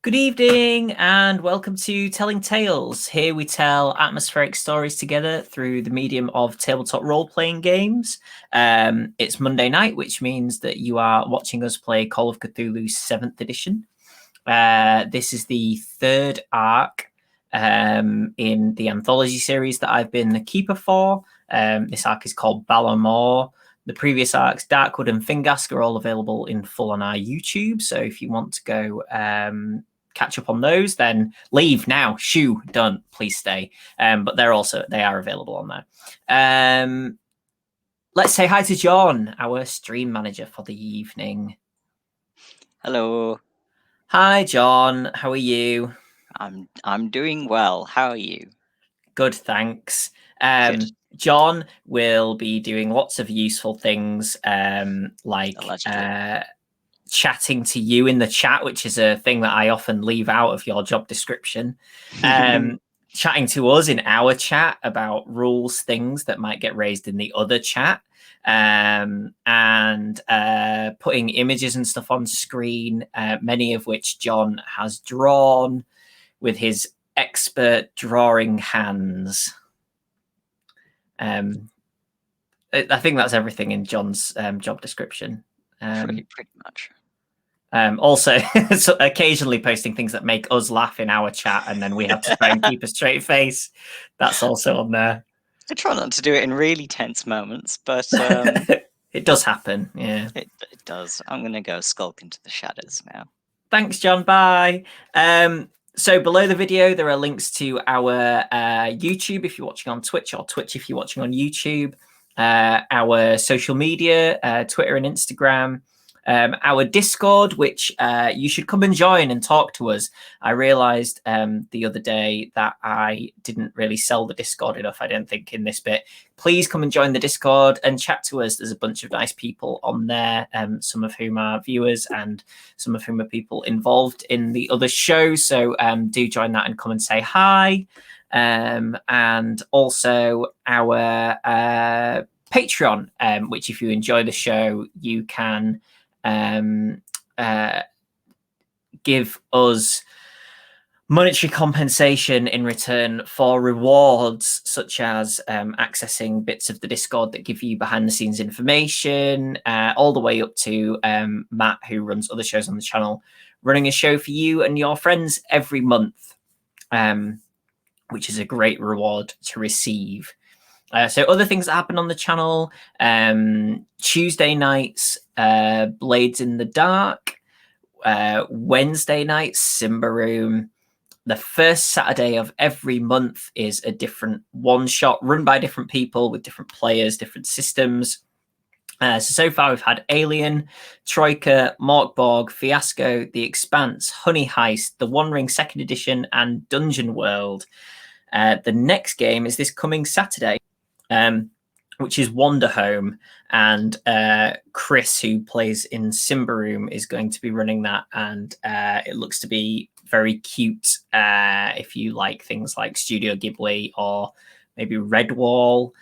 Good evening and welcome to Telling Tales. Here we tell atmospheric stories together through the medium of tabletop role-playing games. It's Monday night, which means that you are watching us play Call of Cthulhu 7th edition. This is the third arc in the anthology series that I've been the keeper for. This arc is called Baile. The previous arcs, Darkwood and Fingask, are all available in full on our YouTube. So if you want to go catch up on those, then leave now. Shoo, don't, please stay. But they are available on there. Let's say hi to John, our stream manager for the evening. Hello. Hi, John. How are you? I'm doing well. How are you? Good, thanks. Good. John will be doing lots of useful things, like chatting to you in the chat, which is a thing that I often leave out of your job description. Chatting to us in our chat about rules, things that might get raised in the other chat, and putting images and stuff on screen, many of which John has drawn with his expert drawing hands. I think that's everything in John's job description. Pretty much. Also, so occasionally posting things that make us laugh in our chat, and then we have to try and keep a straight face. That's also on there. I try not to do it in really tense moments, but it does happen. Yeah, it does. I'm going to go skulk into the shadows now. Thanks, John. Bye. So below the video, there are links to our YouTube if you're watching on Twitch, or Twitch if you're watching on YouTube, our social media, Twitter and Instagram, our Discord, which you should come and join and talk to us. I realized the other day that I didn't really sell the Discord enough, I don't think, in this bit. Please come and join the Discord and chat to us. There's a bunch of nice people on there, some of whom are viewers and some of whom are people involved in the other show. So do join that and come and say hi. And also our Patreon, which if you enjoy the show, you can give us monetary compensation in return for rewards, such as accessing bits of the Discord that give you behind the scenes information, all the way up to Matt, who runs other shows on the channel, running a show for you and your friends every month, which is a great reward to receive. So other things that happen on the channel, Tuesday nights, Blades in the Dark, Wednesday nights, Simba Room. The first Saturday of every month is a different one-shot run by different people with different players, different systems. So far we've had Alien, Troika, Morkborg, Fiasco, The Expanse, Honey Heist, The One Ring 2nd edition, and Dungeon World. The next game is this coming Saturday, which is Wander Home, and Chris, who plays in Simba Room, is going to be running that, and it looks to be very cute if you like things like Studio Ghibli or maybe Redwall,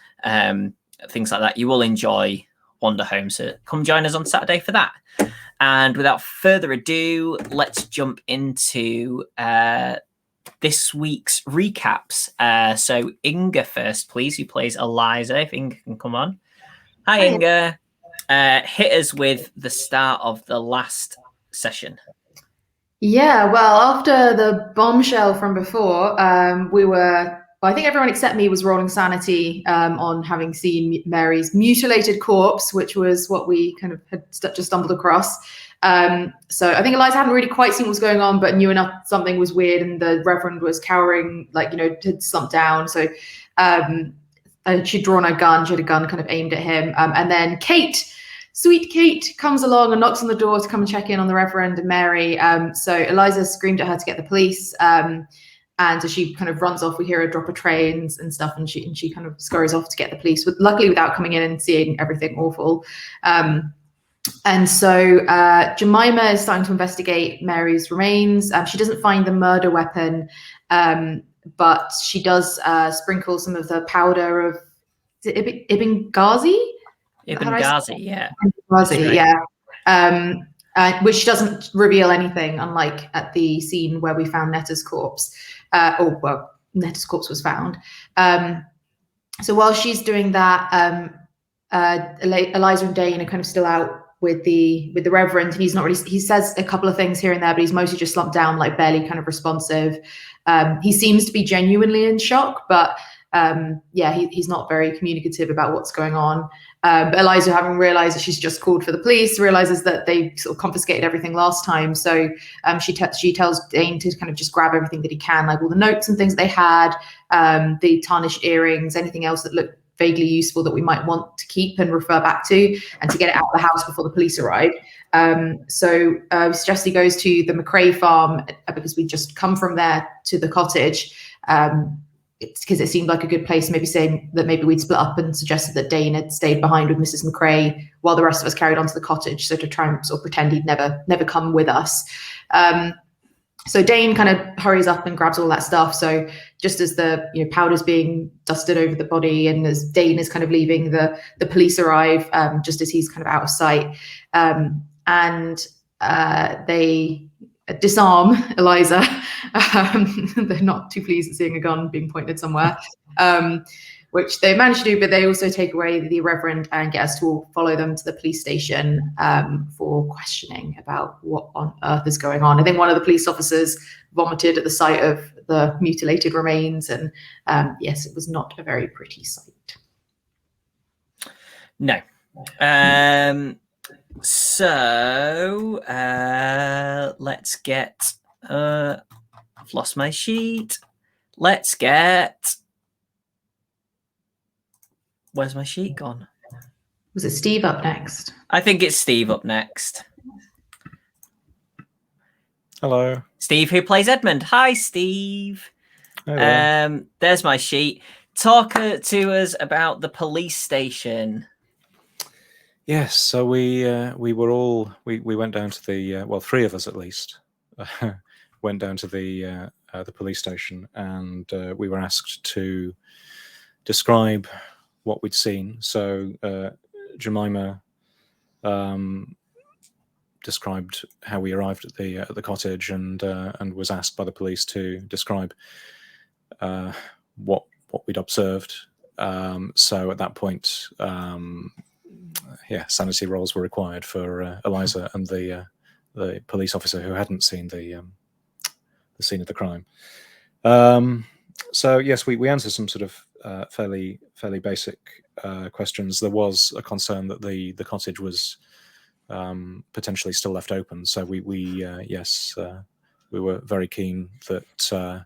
things like that. You will enjoy Wander Home, so come join us on Saturday for that. And without further ado, let's jump into this week's recaps. So Inga first, please, who plays Eliza, if Inga can come on. Hi, Inga. Hit us with the start of the last session. Yeah, well, after the bombshell from before, I think everyone except me was rolling sanity on having seen Mary's mutilated corpse, which was what we kind of had just stumbled across. So I think Eliza hadn't really quite seen what was going on, but knew enough something was weird, and the Reverend was cowering, had slumped down. So she'd drawn a gun. She had a gun kind of aimed at him. And then Kate, sweet Kate, comes along and knocks on the door to come and check in on the Reverend and Mary. So Eliza screamed at her to get the police. And as she kind of runs off, we hear her drop a tray and stuff, and she kind of scurries off to get the police, luckily without coming in and seeing everything awful. And so Jemima is starting to investigate Mary's remains. She doesn't find the murder weapon, but she does sprinkle some of the powder of Ibn Ghazi? Ibn Ghazi, yeah. Ghazi, yeah. which doesn't reveal anything, unlike at the scene where we found Netta's corpse, Netta's corpse was found. So while she's doing that, Eliza and Dane are kind of still out with the Reverend, and he's not really. He says a couple of things here and there, but he's mostly just slumped down, like barely kind of responsive. He seems to be genuinely in shock, but he's not very communicative about what's going on. But Eliza, having realized that she's just called for the police, realizes that they sort of confiscated everything last time. So she tells Dane to kind of just grab everything that he can, like all the notes and things they had, the tarnished earrings, anything else that looked vaguely useful that we might want to keep and refer back to, and to get it out of the house before the police arrive. So suggest he goes to the McRae farm because we just come from there to the cottage. It's because it seemed like a good place, maybe saying that maybe we'd split up, and suggested that Dane had stayed behind with Mrs. McRae while the rest of us carried on to the cottage. So to try and sort of pretend he'd never come with us. So Dane kind of hurries up and grabs all that stuff. So just as the powder's being dusted over the body, and as Dane is kind of leaving, the police arrive just as he's kind of out of sight, and they disarm Eliza. They're not too pleased at seeing a gun being pointed somewhere, which they manage to do, but they also take away the Reverend and get us to all follow them to the police station for questioning about what on earth is going on. I think one of the police officers vomited at the sight of the mutilated remains, and yes, it was not a very pretty sight. No. So let's get I've lost my sheet. Let's get, where's my sheet gone? Was it Steve up next? I think it's Steve up next. Hello. Steve, who plays Edmund. Hi, Steve. Hello. There's my sheet. Talk to us about the police station. Yes, so we went down to the three of us at least went down to the police station, and we were asked to describe what we'd seen. So Jemima described how we arrived at the cottage, and was asked by the police to describe what we'd observed. So at that point, sanity rolls were required for Eliza and the police officer who hadn't seen the scene of the crime. So yes, we answered some sort of fairly basic questions. There was a concern that the cottage was potentially still left open. So we were very keen that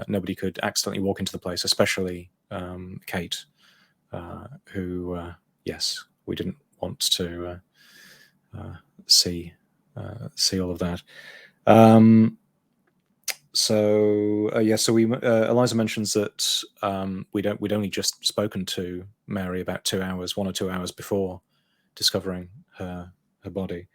nobody could accidentally walk into the place, especially Kate, who we didn't want to see all of that. So Eliza mentions that we'd only just spoken to Mary about 1 or 2 hours before discovering her body.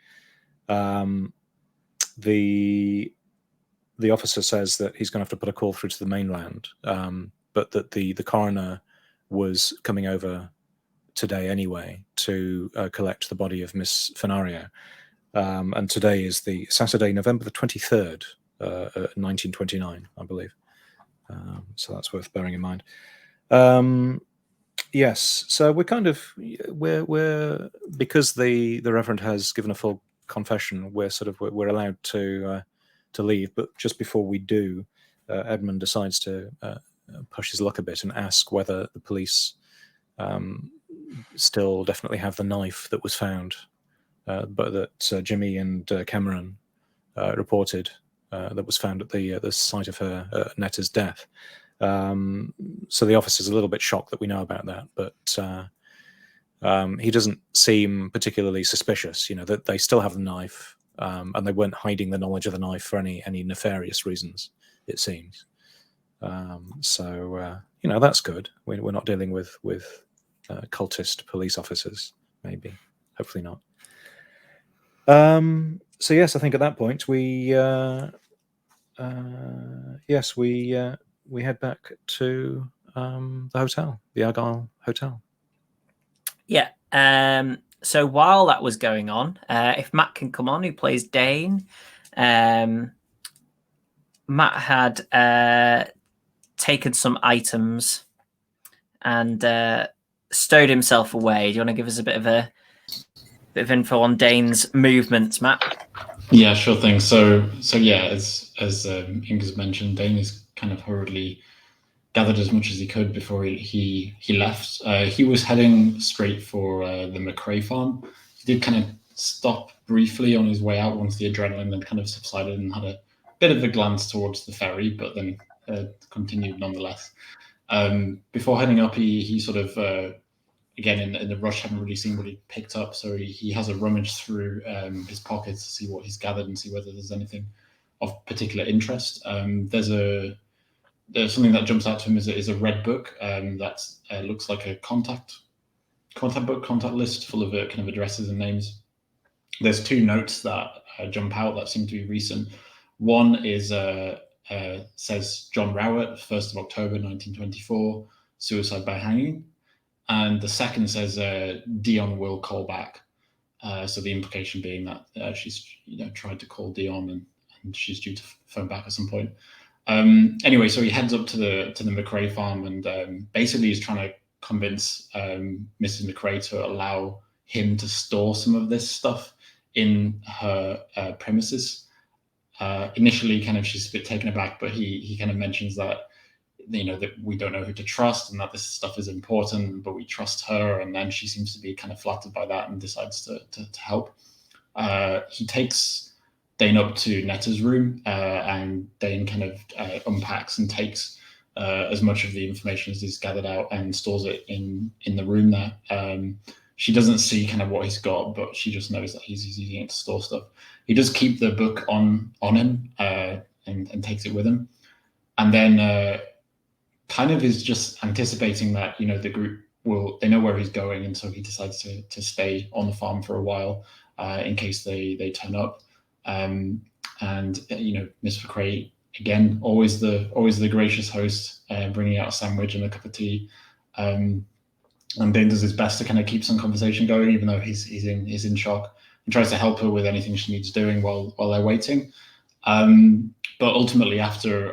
The officer says that he's going to have to put a call through to the mainland, but that the coroner was coming over today anyway to collect the body of Miss Fenario. And today is the Saturday, November the 23rd, 1929, I believe. So that's worth bearing in mind. Yes, so we're because the Reverend has given a full confession, we're allowed to leave. But just before we do, Edmund decides to push his luck a bit and ask whether the police still definitely have the knife that was found, but that Jimmy and Cameron reported that was found at the site of her Netta's death. So the officer's a little bit shocked that we know about that, but he doesn't seem particularly suspicious. That they still have the knife, and they weren't hiding the knowledge of the knife for any nefarious reasons, it seems. So that's good. We're not dealing with cultist police officers, maybe, hopefully not. So yes, I think at that point we head back to the hotel, the Argyle Hotel. Yeah. So while that was going on, if Matt can come on, who plays Dane, Matt had taken some items and stowed himself away. Do you want to give us a bit of info on Dane's movements, Matt? Yeah, sure thing. So yeah, as Inga's mentioned, Dane is kind of hurriedly gathered as much as he could before he left. He was heading straight for the McRae farm. He did kind of stop briefly on his way out once the adrenaline had kind of subsided and had a bit of a glance towards the ferry, but then continued nonetheless. Before heading up, he sort of, again, in the rush, hadn't really seen what he picked up, so he has a rummage through his pockets to see what he's gathered and see whether there's anything of particular interest. There's something that jumps out to him is a red book that looks like a contact list full of kind of addresses and names. There's two notes that jump out that seem to be recent. One is says John Rowett, 1st of October 1924, suicide by hanging, and the second says Dion will call back. So the implication being that she's tried to call Dion and she's due to phone back at some point. Anyway, so he heads up to the McRae farm and basically is trying to convince Mrs. McRae to allow him to store some of this stuff in her premises. Initially, kind of she's a bit taken aback, but he kind of mentions that that we don't know who to trust and that this stuff is important, but we trust her. And then she seems to be kind of flattered by that and decides to help. He takes Dane up to Netta's room, and Dane kind of unpacks and takes as much of the information as he's gathered out and stores it in the room there. She doesn't see kind of what he's got, but she just knows that he's using it to store stuff. He does keep the book on him and takes it with him, and then kind of is just anticipating that the group they know where he's going, and so he decides to stay on the farm for a while in case they turn up. And Miss McRae, again, always the gracious host, bringing out a sandwich and a cup of tea. And Dane does his best to kind of keep some conversation going, even though he's in shock, and tries to help her with anything she needs doing while they're waiting. But ultimately, after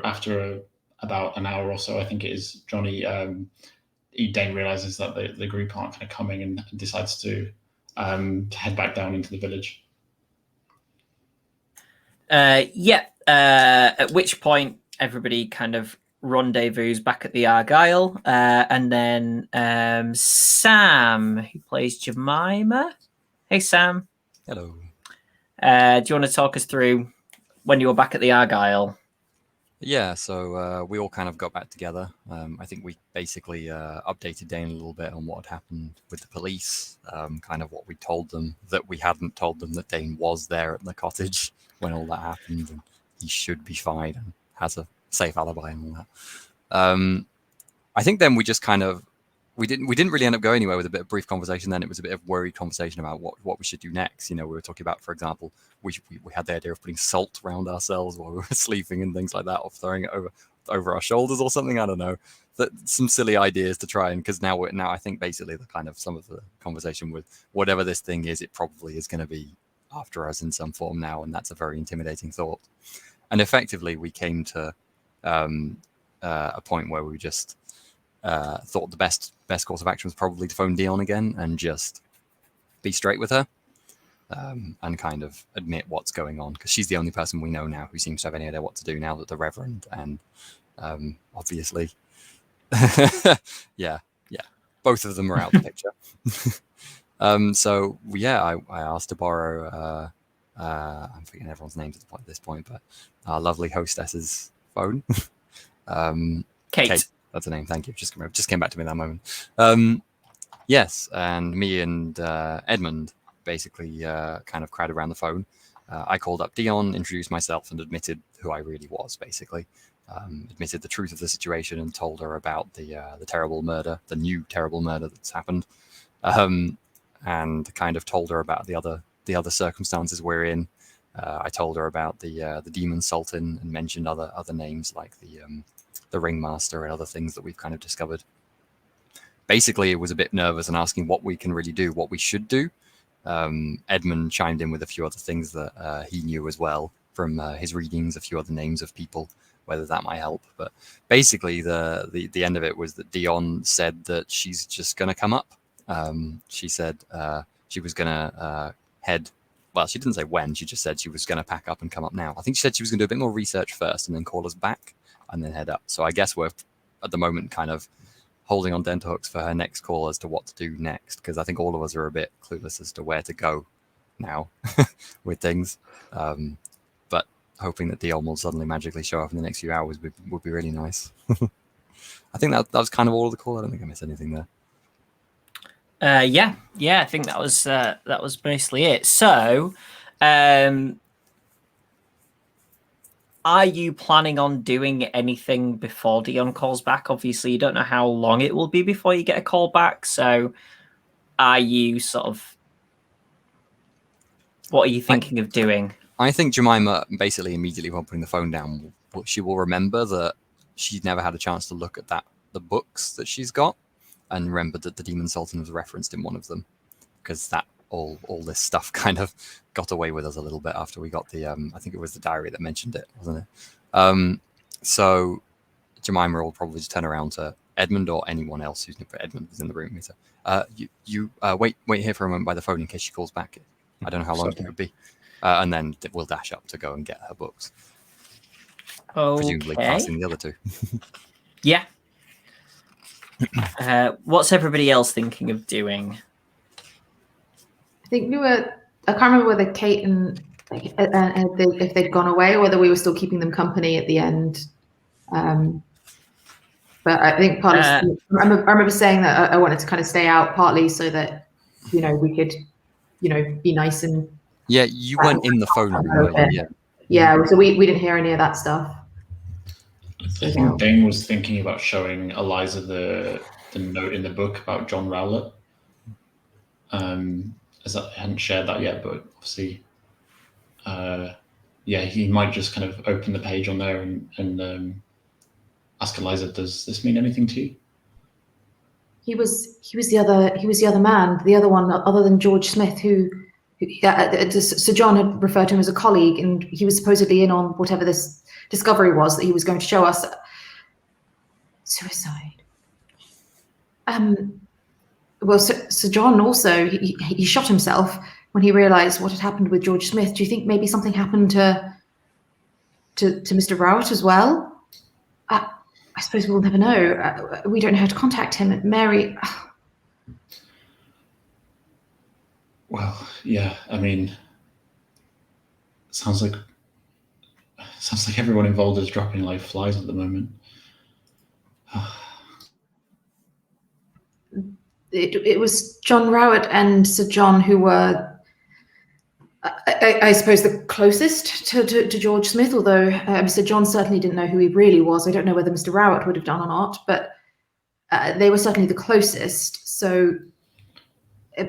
about an hour or so, I think it is, Jonny, Dane realizes that the group aren't kind of coming and decides to head back down into the village. At which point everybody kind of rendezvous back at the Argyle, and then Sam, who plays Jemima. Hey, Sam. Hello. Do you want to talk us through when you were back at the Argyle? Yeah, so we all kind of got back together. I think we basically updated Dane a little bit on what had happened with the police, kind of what we told them, that we hadn't told them that Dane was there at the cottage when all that happened, and he should be fine and has a safe alibi and all that. I think then we just kind of we didn't really end up going anywhere with a bit of brief conversation. Then it was a bit of worried conversation about what we should do next. We were talking about, for example, we had the idea of putting salt around ourselves while we were sleeping and things like that, or throwing it over our shoulders or something. I don't know. Some silly ideas to try, and because now I think basically the kind of some of the conversation with whatever this thing is, it probably is going to be after us in some form now, and that's a very intimidating thought. And effectively, we came to a point where we just thought the best course of action was probably to phone Dion again and just be straight with her, and kind of admit what's going on, because she's the only person we know now who seems to have any idea what to do now that the Reverend and obviously yeah both of them are out of the picture. So yeah, I asked to borrow I'm forgetting everyone's names at this point, but our lovely hostess's phone. Kate. That's her name. Thank you. Just came back to me at that moment. Yes, and me and Edmund basically kind of crowded around the phone. I called up Dion, introduced myself, and admitted who I really was, basically. Admitted the truth of the situation and told her about the terrible murder, the new terrible murder that's happened, and kind of told her about the other circumstances we're in. I told her about the demon sultan and mentioned other names like the ringmaster and other things that we've kind of discovered. Basically, it was a bit nervous and asking what we can really do, what we should do, Edmund chimed in with a few other things that he knew as well from his readings, a few other names of people, whether that might help. But basically, the end of it was that Dion said that she's just going to come up. She said she was going to head. Well, she didn't say when. She just said she was going to pack up and come up now. I think she said she was going to do a bit more research first and then call us back and then head up. So I guess we're at the moment kind of holding on tenterhooks for her next call as to what to do next, because I think all of us are a bit clueless as to where to go now with things. But hoping that Dion will suddenly magically show up in the next few hours would be really nice. I think that was kind of all of the call. I don't think I missed anything there. Yeah, I think that was mostly it. So, are you planning on doing anything before Dion calls back? Obviously, you don't know how long it will be before you get a call back. So, are you sort of... What are you thinking of doing? I think Jemima, basically immediately when putting the phone down, she will remember that she's never had a chance to look at the books that she's got, and remember that the Demon Sultan was referenced in one of them, because that all this stuff kind of got away with us a little bit after we got the I think it was the diary that mentioned it, wasn't it? So Jemima will probably just turn around to Edmund or anyone else who's... Edmund was in the room. So you wait here for a moment by the phone in case she calls back. I don't know how long it would be, and then we'll dash up to go and get her books. Okay. Presumably passing the other two. Yeah. What's everybody else thinking of doing? I think I can't remember whether Kate and if they'd gone away or whether we were still keeping them company at the end. But I think partly, I remember saying that I wanted to kind of stay out partly so that, we could, be nice and... Yeah, you weren't in the phone room, were you? Yeah, so we didn't hear any of that stuff. I think Dane was thinking about showing Eliza the note in the book about John Rowlett. As I hadn't shared that yet, but obviously, he might just kind of open the page on there and ask Eliza, "Does this mean anything to you?" He was the other man, the other one other than George Smith, who Sir John had referred to him as a colleague, and he was supposedly in on whatever this discovery was that he was going to show us. Suicide. Well, Sir John also, he shot himself when he realized what had happened with George Smith. Do you think maybe something happened to Mr. Rowett as well? I suppose we'll never know. We don't know how to contact him. Mary... Well, yeah, I mean, sounds like everyone involved is dropping like flies at the moment. It was John Rowett and Sir John who were, I suppose, the closest to George Smith, although Sir John certainly didn't know who he really was. I don't know whether Mr. Rowett would have done or not, but they were certainly the closest. So,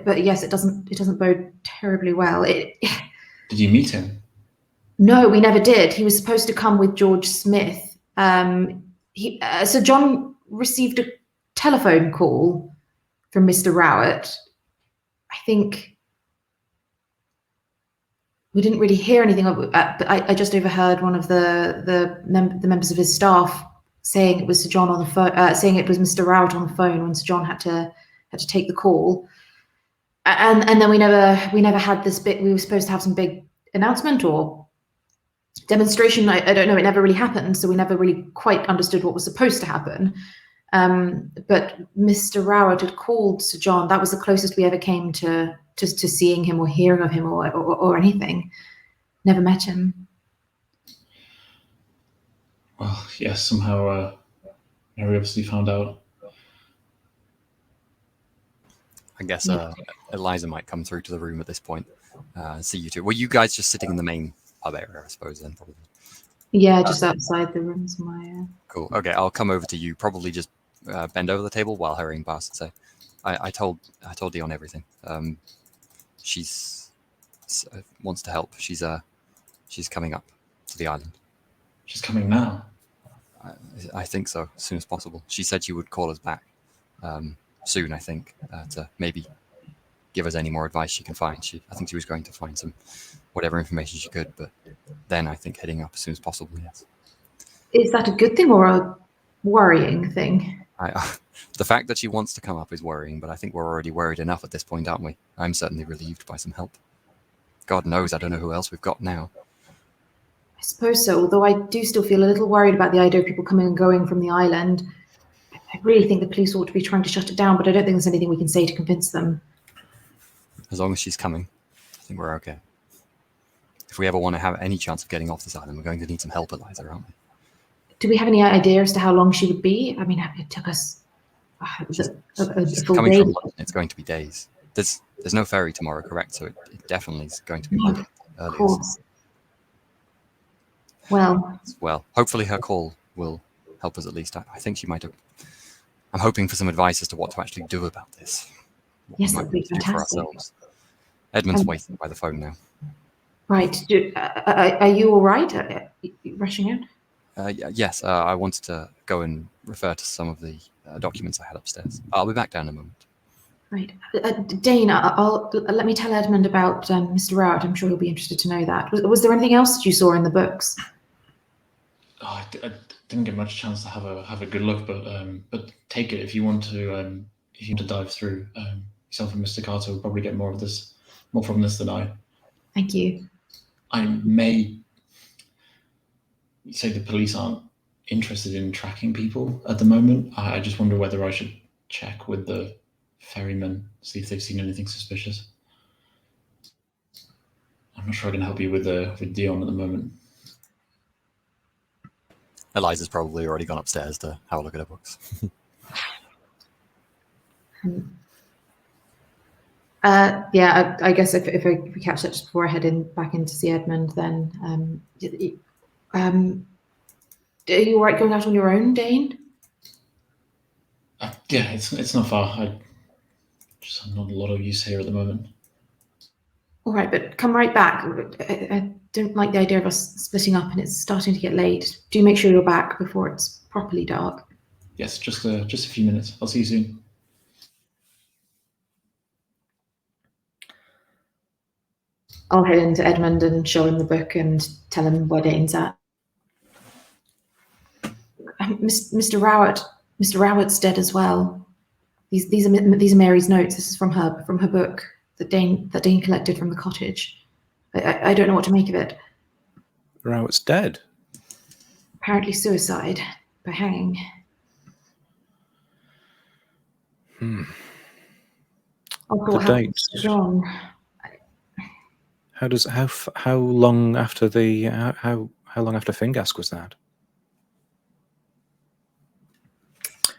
but yes, it doesn't bode terribly well. Did you meet him? No, we never did. He was supposed to come with George Smith. Sir John received a telephone call from Mr. Rowett. I think we didn't really hear anything of it, but I just overheard one of the members of his staff saying it was Sir John on the phone, saying it was Mr. Rowett on the phone when Sir John had to take the call. And then we never had this bit. We were supposed to have some big announcement or demonstration. I don't know. It never really happened, so we never really quite understood what was supposed to happen. But Mr. Rowett had called Sir John. That was the closest we ever came to seeing him or hearing of him or anything. Never met him. Well, yes, somehow Mary obviously found out. I guess Eliza might come through to the room at this point. See you two. Were you guys just sitting in the main pub area, I suppose, then, probably? Yeah, just outside the room somewhere. Cool. Okay, I'll come over to you. Probably just bend over the table while hurrying past and say, I told Dion everything. She's wants to help. She's coming up to the island. She's coming now? I think so, as soon as possible. She said she would call us back soon, I think, to maybe give us any more advice she can find. I think she was going to find some whatever information she could, but then I think heading up as soon as possible. Yes. Is that a good thing or a worrying thing? The fact that she wants to come up is worrying, but I think we're already worried enough at this point, aren't we? I'm certainly relieved by some help. God knows I don't know who else we've got now. I suppose so, although I do still feel a little worried about the idea of people coming and going from the island. I really think the police ought to be trying to shut it down, but I don't think there's anything we can say to convince them. As long as she's coming, I think we're okay. If we ever want to have any chance of getting off this island, we're going to need some help, Eliza, aren't we? Do we have any idea as to how long she would be? I mean, it took us a full Coming day. from London, it's going to be days. There's no ferry tomorrow, correct? So it definitely is going to be Monday. Of course. Well, hopefully her call will help us at least. I think she might have. I'm hoping for some advice as to what to actually do about this. Yes, that would be fantastic. Edmund's waiting by the phone now. Right. Are you all right? Are you rushing out? Yes, I wanted to go and refer to some of the documents I had upstairs. I'll be back down in a moment. Right. Dane, let me tell Edmund about Mr. Rowett. I'm sure he'll be interested to know that. Was there anything else that you saw in the books? I didn't get much chance to have a good look, but take it if you want to dive through. Yourself and Mr. Carter will probably get more from this than I. Thank you. I may say the police aren't interested in tracking people at the moment. I just wonder whether I should check with the ferrymen, see if they've seen anything suspicious. I'm not sure I can help you with Dion at the moment. Eliza's probably already gone upstairs to have a look at her books. Yeah, I guess if we catch that just before I head back in to see Edmund, then are you all right going out on your own, Dane? Yeah, it's not far. I'm not a lot of use here at the moment. All right, but come right back. I don't like the idea of us splitting up, and it's starting to get late. Do make sure you're back before it's properly dark. Yes, just a few minutes. I'll see you soon. I'll head into Edmund and show him the book and tell him where Dane's at. Mr. Rowett's dead as well. These are Mary's notes. This is from her book that Dane collected from the cottage. I don't know what to make of it. Rowett's dead. Apparently suicide by hanging. The what date. happened to John? How long after how long after Fingask was that?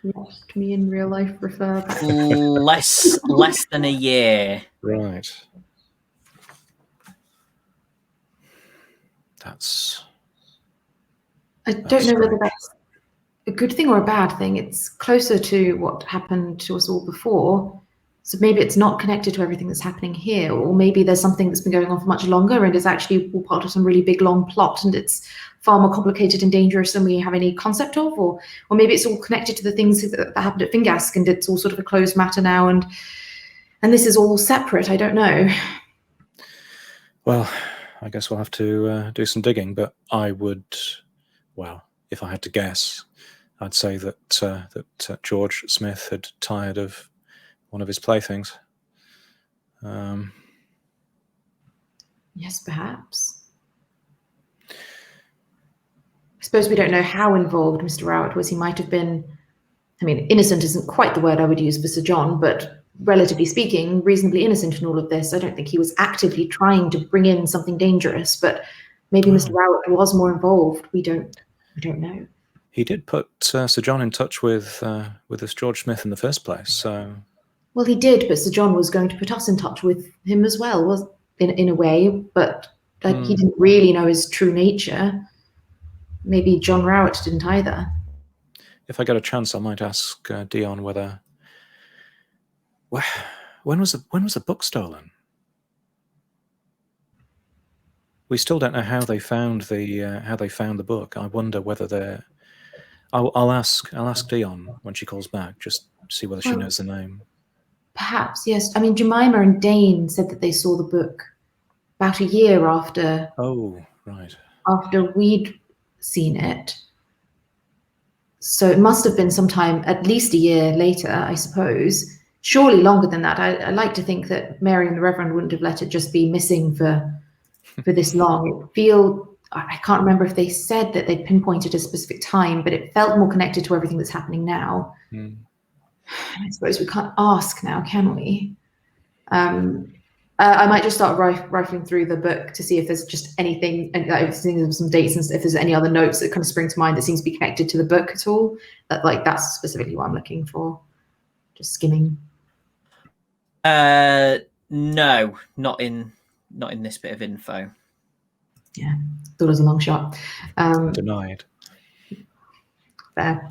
Yes, can we in real life refer back? less than a year. Right. I don't know whether that's a good thing or a bad thing. It's closer to what happened to us all before. So maybe it's not connected to everything that's happening here, or maybe there's something that's been going on for much longer and is actually all part of some really big long plot, and it's far more complicated and dangerous than we have any concept of, or maybe it's all connected to the things that happened at Fingask, and it's all sort of a closed matter now, and this is all separate. I don't know. Well, I guess we'll have to do some digging, but I would, well, if I had to guess, I'd say that George Smith had tired of one of his playthings. Yes, perhaps. I suppose we don't know how involved Mr. Rowett was. He might have been, I mean, innocent isn't quite the word I would use for Sir John, but relatively speaking, reasonably innocent in all of this. I don't think he was actively trying to bring in something dangerous, but maybe Mr. Rowett was more involved. We don't know. He did put Sir John in touch with this George Smith in the first place, so... Well, he did, but Sir John was going to put us in touch with him as well, was in a way, but he didn't really know his true nature. Maybe John Rowett didn't either. If I get a chance, I might ask Dion whether... When was the book stolen? We still don't know how they found the book. I wonder whether they're... I'll ask Dion when she calls back, just to see whether she knows the name. Perhaps, yes. I mean, Jemima and Dane said that they saw the book about a year after Oh, right. we'd seen it. So it must have been sometime at least a year later, I suppose. Surely longer than that. I like to think that Mary and the Reverend wouldn't have let it just be missing for this long. I can't remember if they said that they'd pinpointed a specific time, but it felt more connected to everything that's happening now. I suppose we can't ask now, can we? I might just start rifling through the book to see if there's just anything, and if some dates and if there's any other notes that kind of spring to mind that seems to be connected to the book at all. That's specifically what I'm looking for. Just skimming. No, not in this bit of info. Yeah, thought it was a long shot. Denied. There.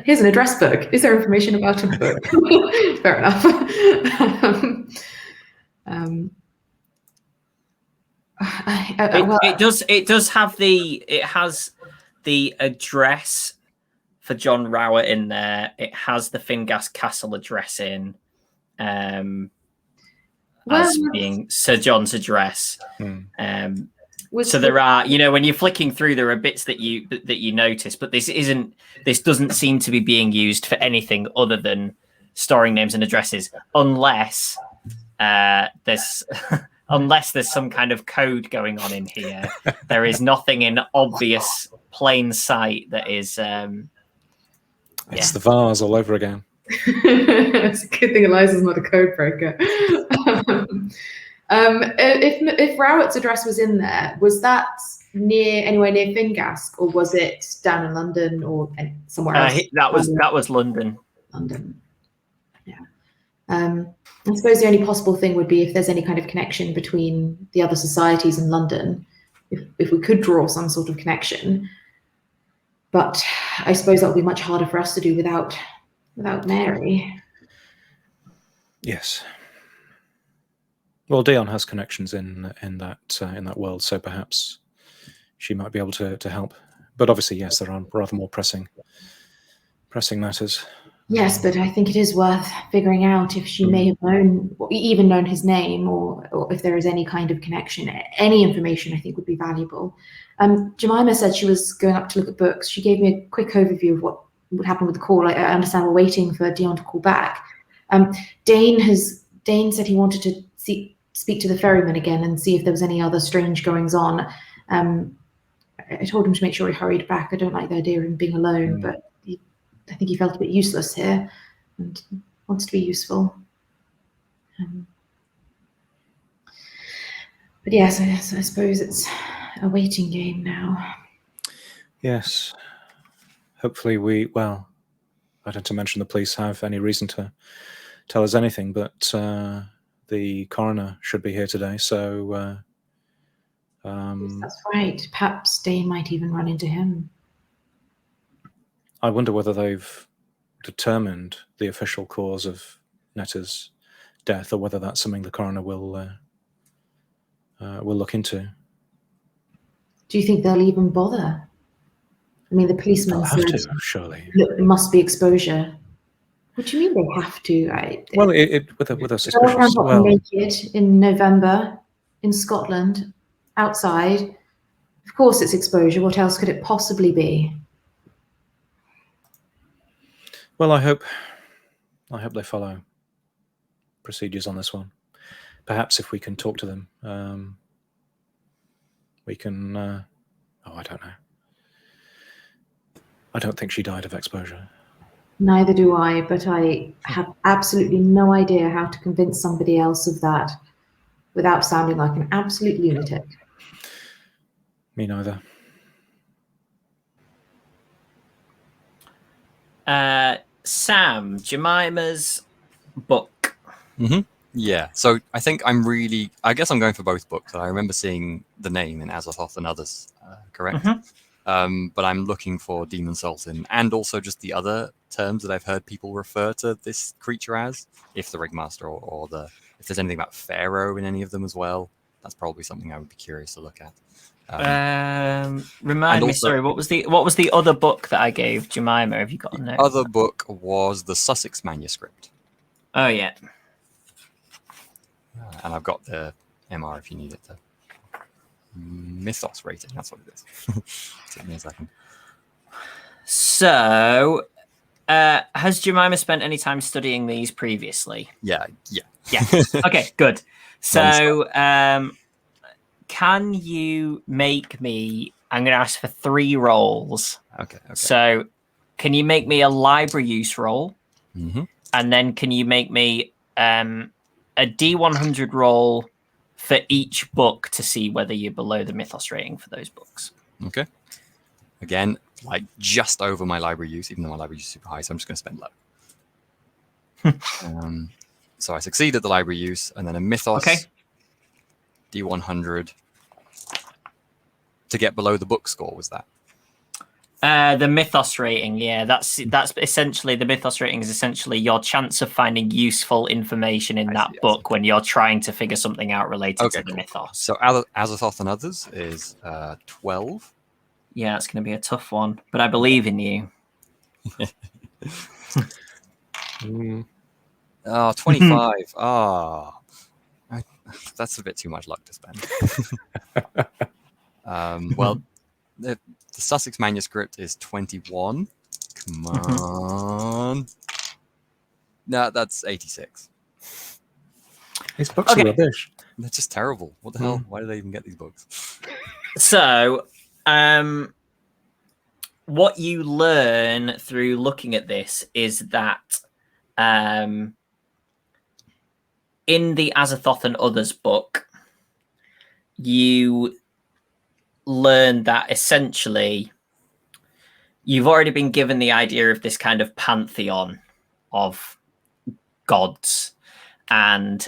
Here's an address book. Is there information about a book? Fair enough. It does have the address for John Rowett in there. It has the Fingast Castle address in, as being Sir John's address. So there are, when you're flicking through, there are bits that you notice, but this doesn't seem to be being used for anything other than storing names and addresses, unless there's some kind of code going on in here. There is nothing in obvious plain sight that is. It's the vase all over again. It's a good thing Eliza's not a code breaker. If Rowett's address was in there, was that anywhere near Fingask, or was it down in London or somewhere else? That was London. London. Yeah. I suppose the only possible thing would be if there's any kind of connection between the other societies in London, if we could draw some sort of connection. But I suppose that would be much harder for us to do without Mary. Yes. Well, Dion has connections in that world, so perhaps she might be able to help. But obviously, yes, there are rather more pressing matters. Yes, but I think it is worth figuring out if she may have known his name, or if there is any kind of connection. Any information, I think, would be valuable. Jemima said she was going up to look at books. She gave me a quick overview of what would happen with the call. I understand we're waiting for Dion to call back. Dane said he wanted to speak to the ferryman again and see if there was any other strange goings on. I told him to make sure he hurried back. I don't like the idea of him being alone, but I think he felt a bit useless here and wants to be useful. But yes, I suppose it's a waiting game now. Yes. Hopefully I don't to mention the police have any reason to tell us anything, but the coroner should be here today, so that's right. Perhaps Dane might even run into him. I wonder whether they've determined the official cause of Netta's death, or whether that's something the coroner will look into. Do you think they'll even bother? I mean, the policeman said, surely. Look, it must be exposure. What do you mean they have to? Well, with a suspicious. Well, naked in November in Scotland, outside. Of course, it's exposure. What else could it possibly be? Well, I hope they follow procedures on this one. Perhaps if we can talk to them, we can. I don't know. I don't think she died of exposure. Neither do I, but I have absolutely no idea how to convince somebody else of that without sounding like an absolute lunatic. Me neither. Sam, Jemima's book. Mm-hmm. Yeah, so I think I guess I'm going for both books. I remember seeing the name in Azathoth and others, correct? Mm-hmm. But I'm looking for Demon Sultan, and also just the other terms that I've heard people refer to this creature as, if the Ringmaster or if there's anything about Pharaoh in any of them as well. That's probably something I would be curious to look at. Remind me, sorry, what was the other book that I gave Jemima? Have you got a note? The other book was the Sussex manuscript. Oh yeah. And I've got the MR if you need it. The Mythos rating. That's what it is. Take me a second. So, has Jemima spent any time studying these previously? Yeah. Yeah. Okay, good. So, can you make me? I'm going to ask for 3 rolls. Okay. So, can you make me a library use roll? Mm-hmm. And then can you make me a D100 roll for each book to see whether you're below the Mythos rating for those books? Okay. Again, like just over my library use, even though my library use is super high, so I'm just going to spend low. So I succeed at the library use, and then a Mythos D100 to get below the book score. Was that? The Mythos rating, yeah, that's essentially the Mythos rating is essentially your chance of finding useful information in that book when you're trying to figure something out related to the Mythos. So Azathoth and others is 12. Yeah, it's going to be a tough one, but I believe in you. 25. That's a bit too much luck to spend. Well, the Sussex manuscript is 21. Come on. No, that's 86. These books are rubbish. They're just terrible. What the hell? Why do they even get these books? So, what you learn through looking at this is that in the Azathoth and Others book, you learn that essentially you've already been given the idea of this kind of pantheon of gods. And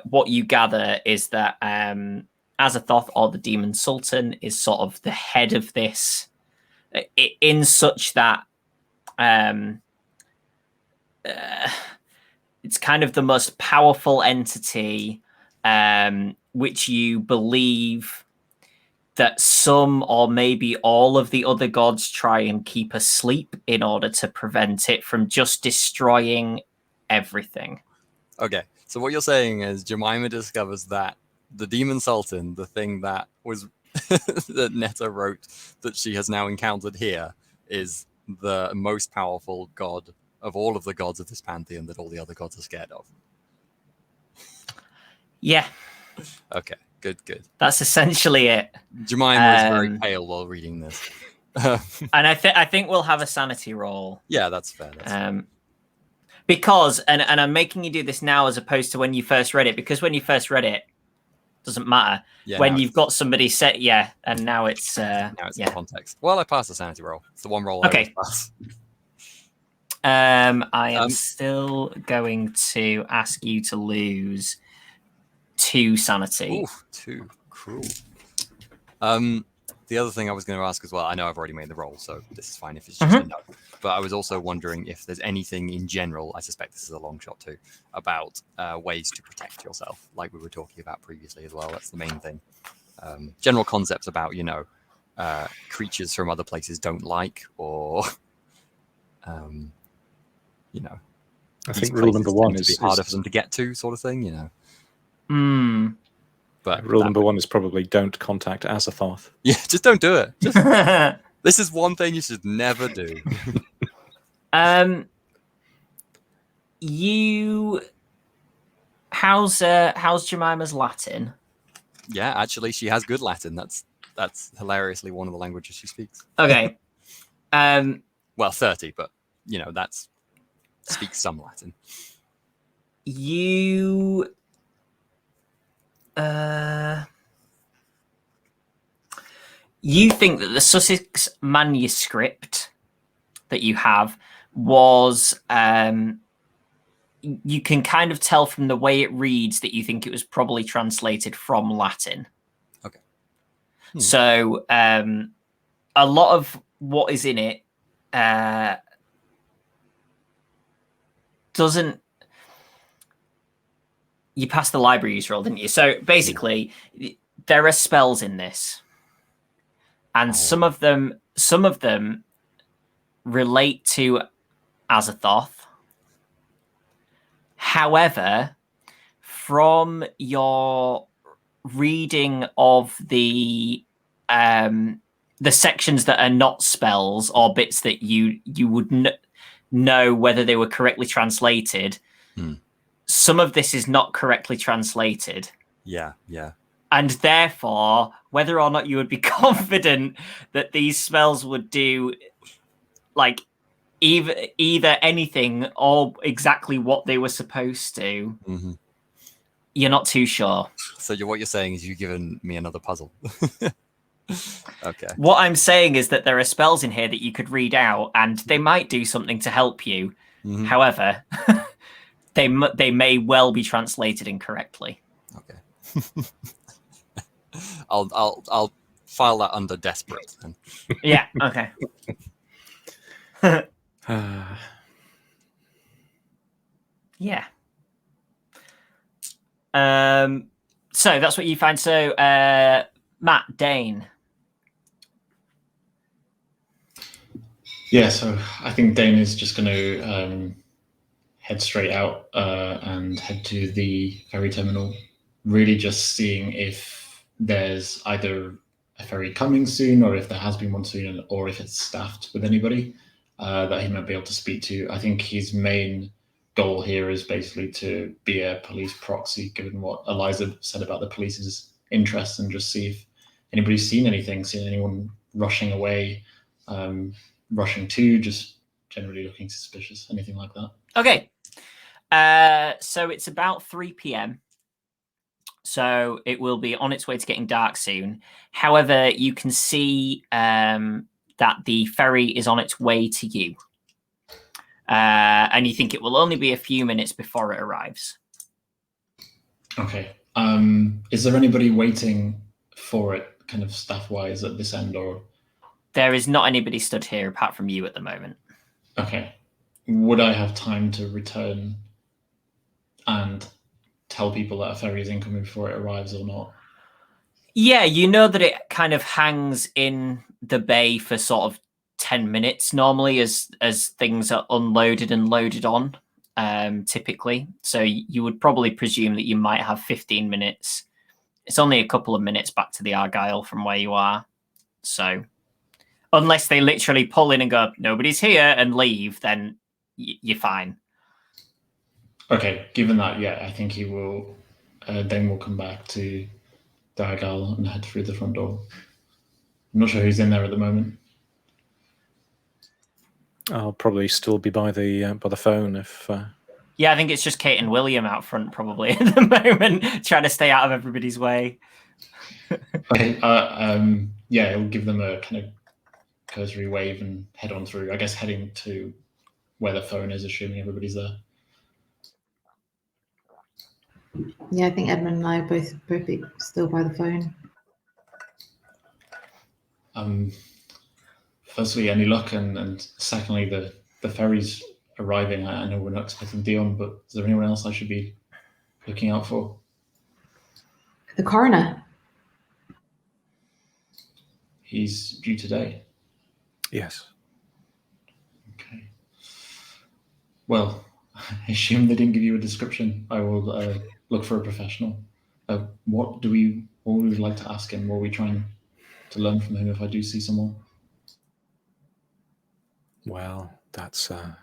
what you gather is that Azathoth, or the Demon Sultan, is sort of the head of this, in such that it's kind of the most powerful entity, which you believe that some or maybe all of the other gods try and keep asleep in order to prevent it from just destroying everything. Okay, so what you're saying is Jemima discovers that the Demon Sultan, the thing that was that Netta wrote that she has now encountered here, is the most powerful god of all of the gods of this pantheon that all the other gods are scared of. Yeah. Okay, good. That's essentially it. Jemima is very pale while reading this. And I think we'll have a sanity roll. Yeah, that's fair. Because, and I'm making you do this now as opposed to when you first read it, because when you first read it, doesn't matter. Yeah, when you've got somebody set, and now it's in context. Well, I passed the sanity roll. It's the one roll I always pass. I am still going to ask you to lose 2 sanity. Ooh, 2. Cruel. The other thing I was going to ask as well, I know I've already made the roll, so this is fine if it's just a no. But I was also wondering if there's anything in general, I suspect this is a long shot too, about ways to protect yourself, like we were talking about previously as well. That's the main thing. General concepts about, creatures from other places don't like, or, I think rule number 1 is harder for them to get to, sort of thing, But rule number 1 is probably don't contact Azathoth. Yeah, just don't do it. This is one thing you should never do. How's Jemima's Latin? Yeah, actually, she has good Latin. That's hilariously one of the languages she speaks. Okay. Well, 30, but that's speaks some Latin. You think that the Sussex manuscript that you have was you can kind of tell from the way it reads that you think it was probably translated from Latin. Okay. So a lot of what is in it doesn't. You passed the library use roll, didn't you? So basically, there are spells in this, and some of them relate to Azathoth. However, from your reading of the sections that are not spells or bits that you would know whether they were correctly translated, some of this is not correctly translated. Yeah. And therefore, whether or not you would be confident that these spells would do like either anything or exactly what they were supposed to, you're not too sure. So what you're saying is you've given me another puzzle. Okay. What I'm saying is that there are spells in here that you could read out, and they might do something to help you. However, they may well be translated incorrectly. Okay. I'll file that under desperate then. Yeah. Okay. Yeah. So that's what you find. So, Matt, Dane. Yeah, so I think Dane is just going to head straight out and head to the ferry terminal, really just seeing if there's either a ferry coming soon, or if there has been one soon, or if it's staffed with anybody that he might be able to speak to. I think his main goal here is basically to be a police proxy, given what Eliza said about the police's interest, and just see if anybody's seen anything, seen anyone rushing away, rushing to, just generally looking suspicious, anything like that. Okay. So it's about 3 p.m. So it will be on its way to getting dark soon. However, you can see that the ferry is on its way to you. And you think it will only be a few minutes before it arrives. Okay. Is there anybody waiting for it, kind of staff-wise, at this end, or? There is not anybody stood here apart from you at the moment. Okay. Would I have time to return and tell people that a ferry is incoming before it arrives or not? Yeah, you know that it kind of hangs in the bay for sort of 10 minutes normally as things are unloaded and loaded on, typically. So you would probably presume that you might have 15 minutes. It's only a couple of minutes back to the Argyle from where you are. So unless they literally pull in and go, nobody's here, and leave, then you're fine. Okay, given that, yeah, I think he will, then we'll come back to the Argyle and head through the front door. I'm not sure who's in there at the moment. I'll probably still be by the phone if. Yeah, I think it's just Kate and William out front probably at the moment, trying to stay out of everybody's way. Okay, yeah, it'll give them a kind of cursory wave and head on through, I guess heading to where the phone is, assuming everybody's there. Yeah, I think Edmund and I are both be still by the phone. Firstly, any luck, and secondly, the ferry's arriving. I know we're not expecting Dion, but is there anyone else I should be looking out for? The coroner. He's due today. Yes. Okay. Well, I assume they didn't give you a description. I will look for a professional. What would we like to ask him? What are we trying to learn from him if I do see someone? Well, that's a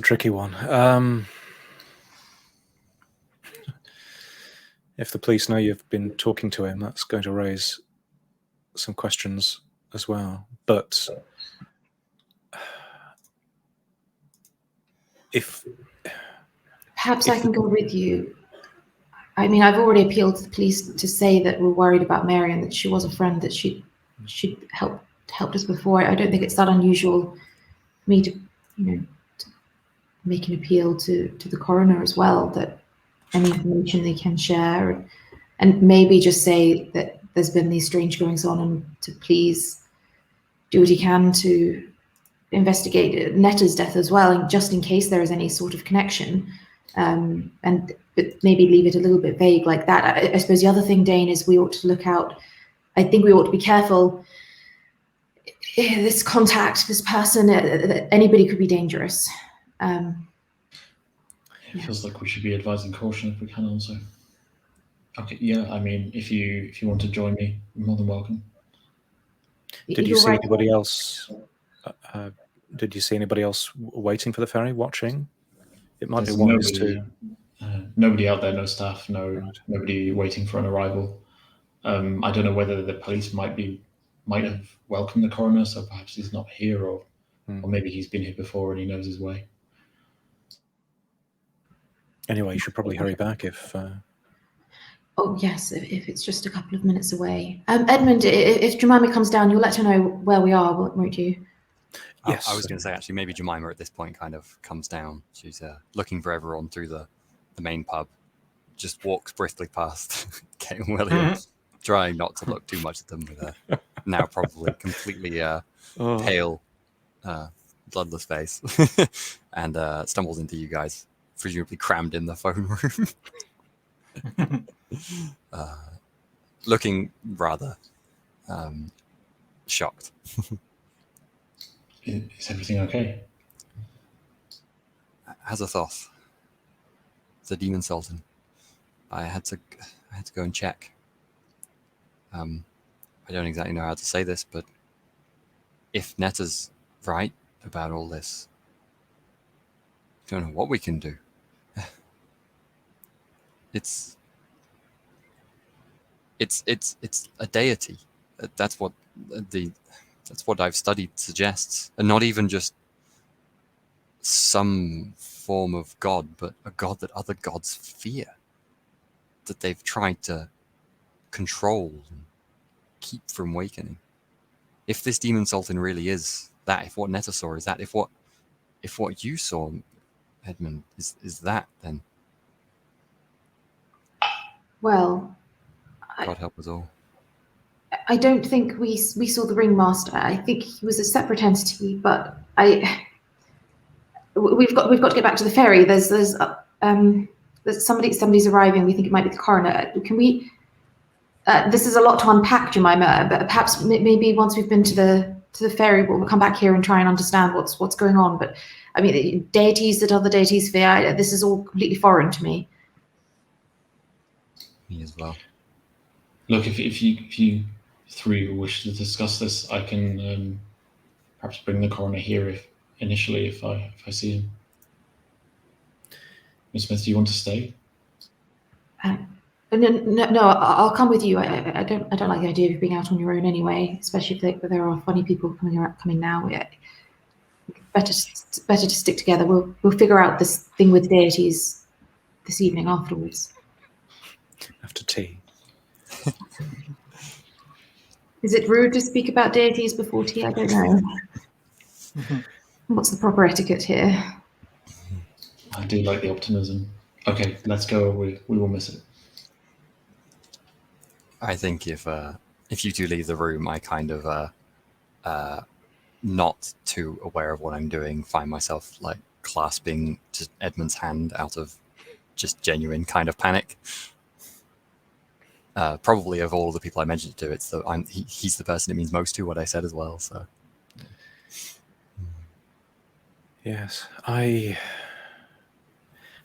tricky one. If the police know you've been talking to him, that's going to raise some questions as well. But if Perhaps I can go with you. I mean, I've already appealed to the police to say that we're worried about Mary and that she was a friend, that she helped us before. I don't think it's that unusual for me to make an appeal to the coroner as well, that any information they can share, and maybe just say that there's been these strange goings on, and to please do what he can to investigate Netta's death as well, and just in case there is any sort of connection, but maybe leave it a little bit vague like that. I suppose the other thing, Dane, is we ought to look out. I think we ought to be careful. This contact, this person, anybody could be dangerous. It feels like we should be advising caution if we can also. Okay, yeah, I mean, if you want to join me, you're more than welcome. Did you see anybody else? Did you see anybody else waiting for the ferry, watching? It might There's be wise to. nobody out there, no staff, nobody waiting for an arrival. I don't know whether the police might have welcomed the coroner, so perhaps he's not here, or maybe he's been here before and he knows his way. Anyway, you should probably hurry back if. Oh yes, if it's just a couple of minutes away. Edmund, if Jemima comes down, you'll let her know where we are, won't you? Yes. I was going to say, actually, maybe Jemima at this point kind of comes down. She's looking for everyone through the main pub, just walks briskly past Kate and William, trying not to look too much at them with a now probably completely pale, bloodless face, and stumbles into you guys, presumably crammed in the phone room. Looking rather shocked. Is everything okay? Azathoth, the Demon Sultan. I had to go and check. I don't exactly know how to say this, but if Netta's right about all this, I don't know what we can do. It's a deity. That's what I've studied suggests, and not even just some form of god, but a god that other gods fear, that they've tried to control and keep from awakening. If this Demon Sultan really is that, if what Netta saw is that, if what you saw, Edmund, is that, then Well, God help us all. I don't think we saw the ringmaster. I think he was a separate entity, but we've got to get back to the ferry. There's somebody's arriving. We think it might be the coroner. Can we? This is a lot to unpack, Jemima. But perhaps maybe once we've been to the ferry, we'll come back here and try and understand what's going on. But I mean, deities that other deities fear. This is all completely foreign to me. Me as well. Look, if you three wish to discuss this, I can perhaps bring the coroner here if I see him. Miss Smith, do you want to stay? No, I'll come with you. I don't like the idea of being out on your own anyway, especially if there are funny people coming now. Better to stick together. We'll figure out this thing with deities this evening afterwards. After tea. Is it rude to speak about deities before tea? I don't know. What's the proper etiquette here? I do like the optimism. Okay, let's go. We will miss it. I think if you two leave the room, I kind of not too aware of what I'm doing, find myself like clasping just Edmund's hand out of just genuine kind of panic. Probably of all the people I mentioned it to, he's the person it means most to, what I said as well. So Yes, I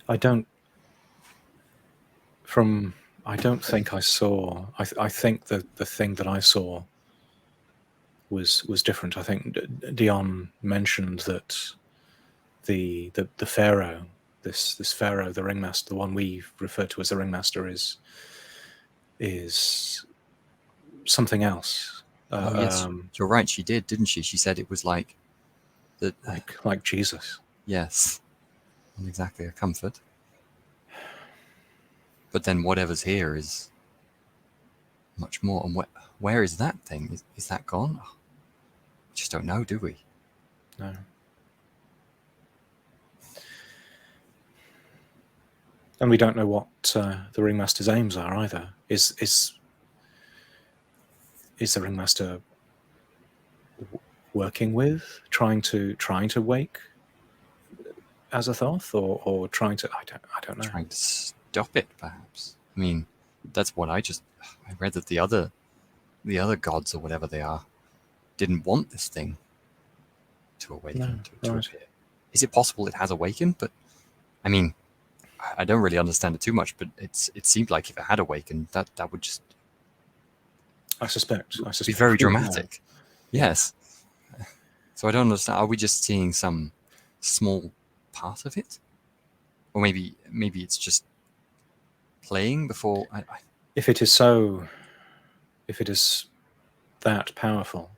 don't think I saw. I think the thing that I saw was different. I think Dion mentioned that the pharaoh, this pharaoh, the ringmaster, the one we refer to as the ringmaster, is something else. yes, you're right. She did, didn't she? She said it was like that, like Jesus. Yes, not exactly a comfort. But then whatever's here is much more. And where is that thing? Is that gone? Oh, just don't know, do we? No. And we don't know what the ringmaster's aims are either. Is the ringmaster working with, trying to wake Azathoth, or trying to? I don't know. Trying to stop it, perhaps. I mean, that's what I read that the other gods or whatever they are didn't want this thing to awaken, to right. appear. Is it possible it has awakened? But I mean, I don't really understand it too much, but it seemed like if it had awakened, that would just I suspect be very we will. dramatic. Yes. So I don't understand. Are we just seeing some small part of it, or maybe it's just playing before? If it is that powerful,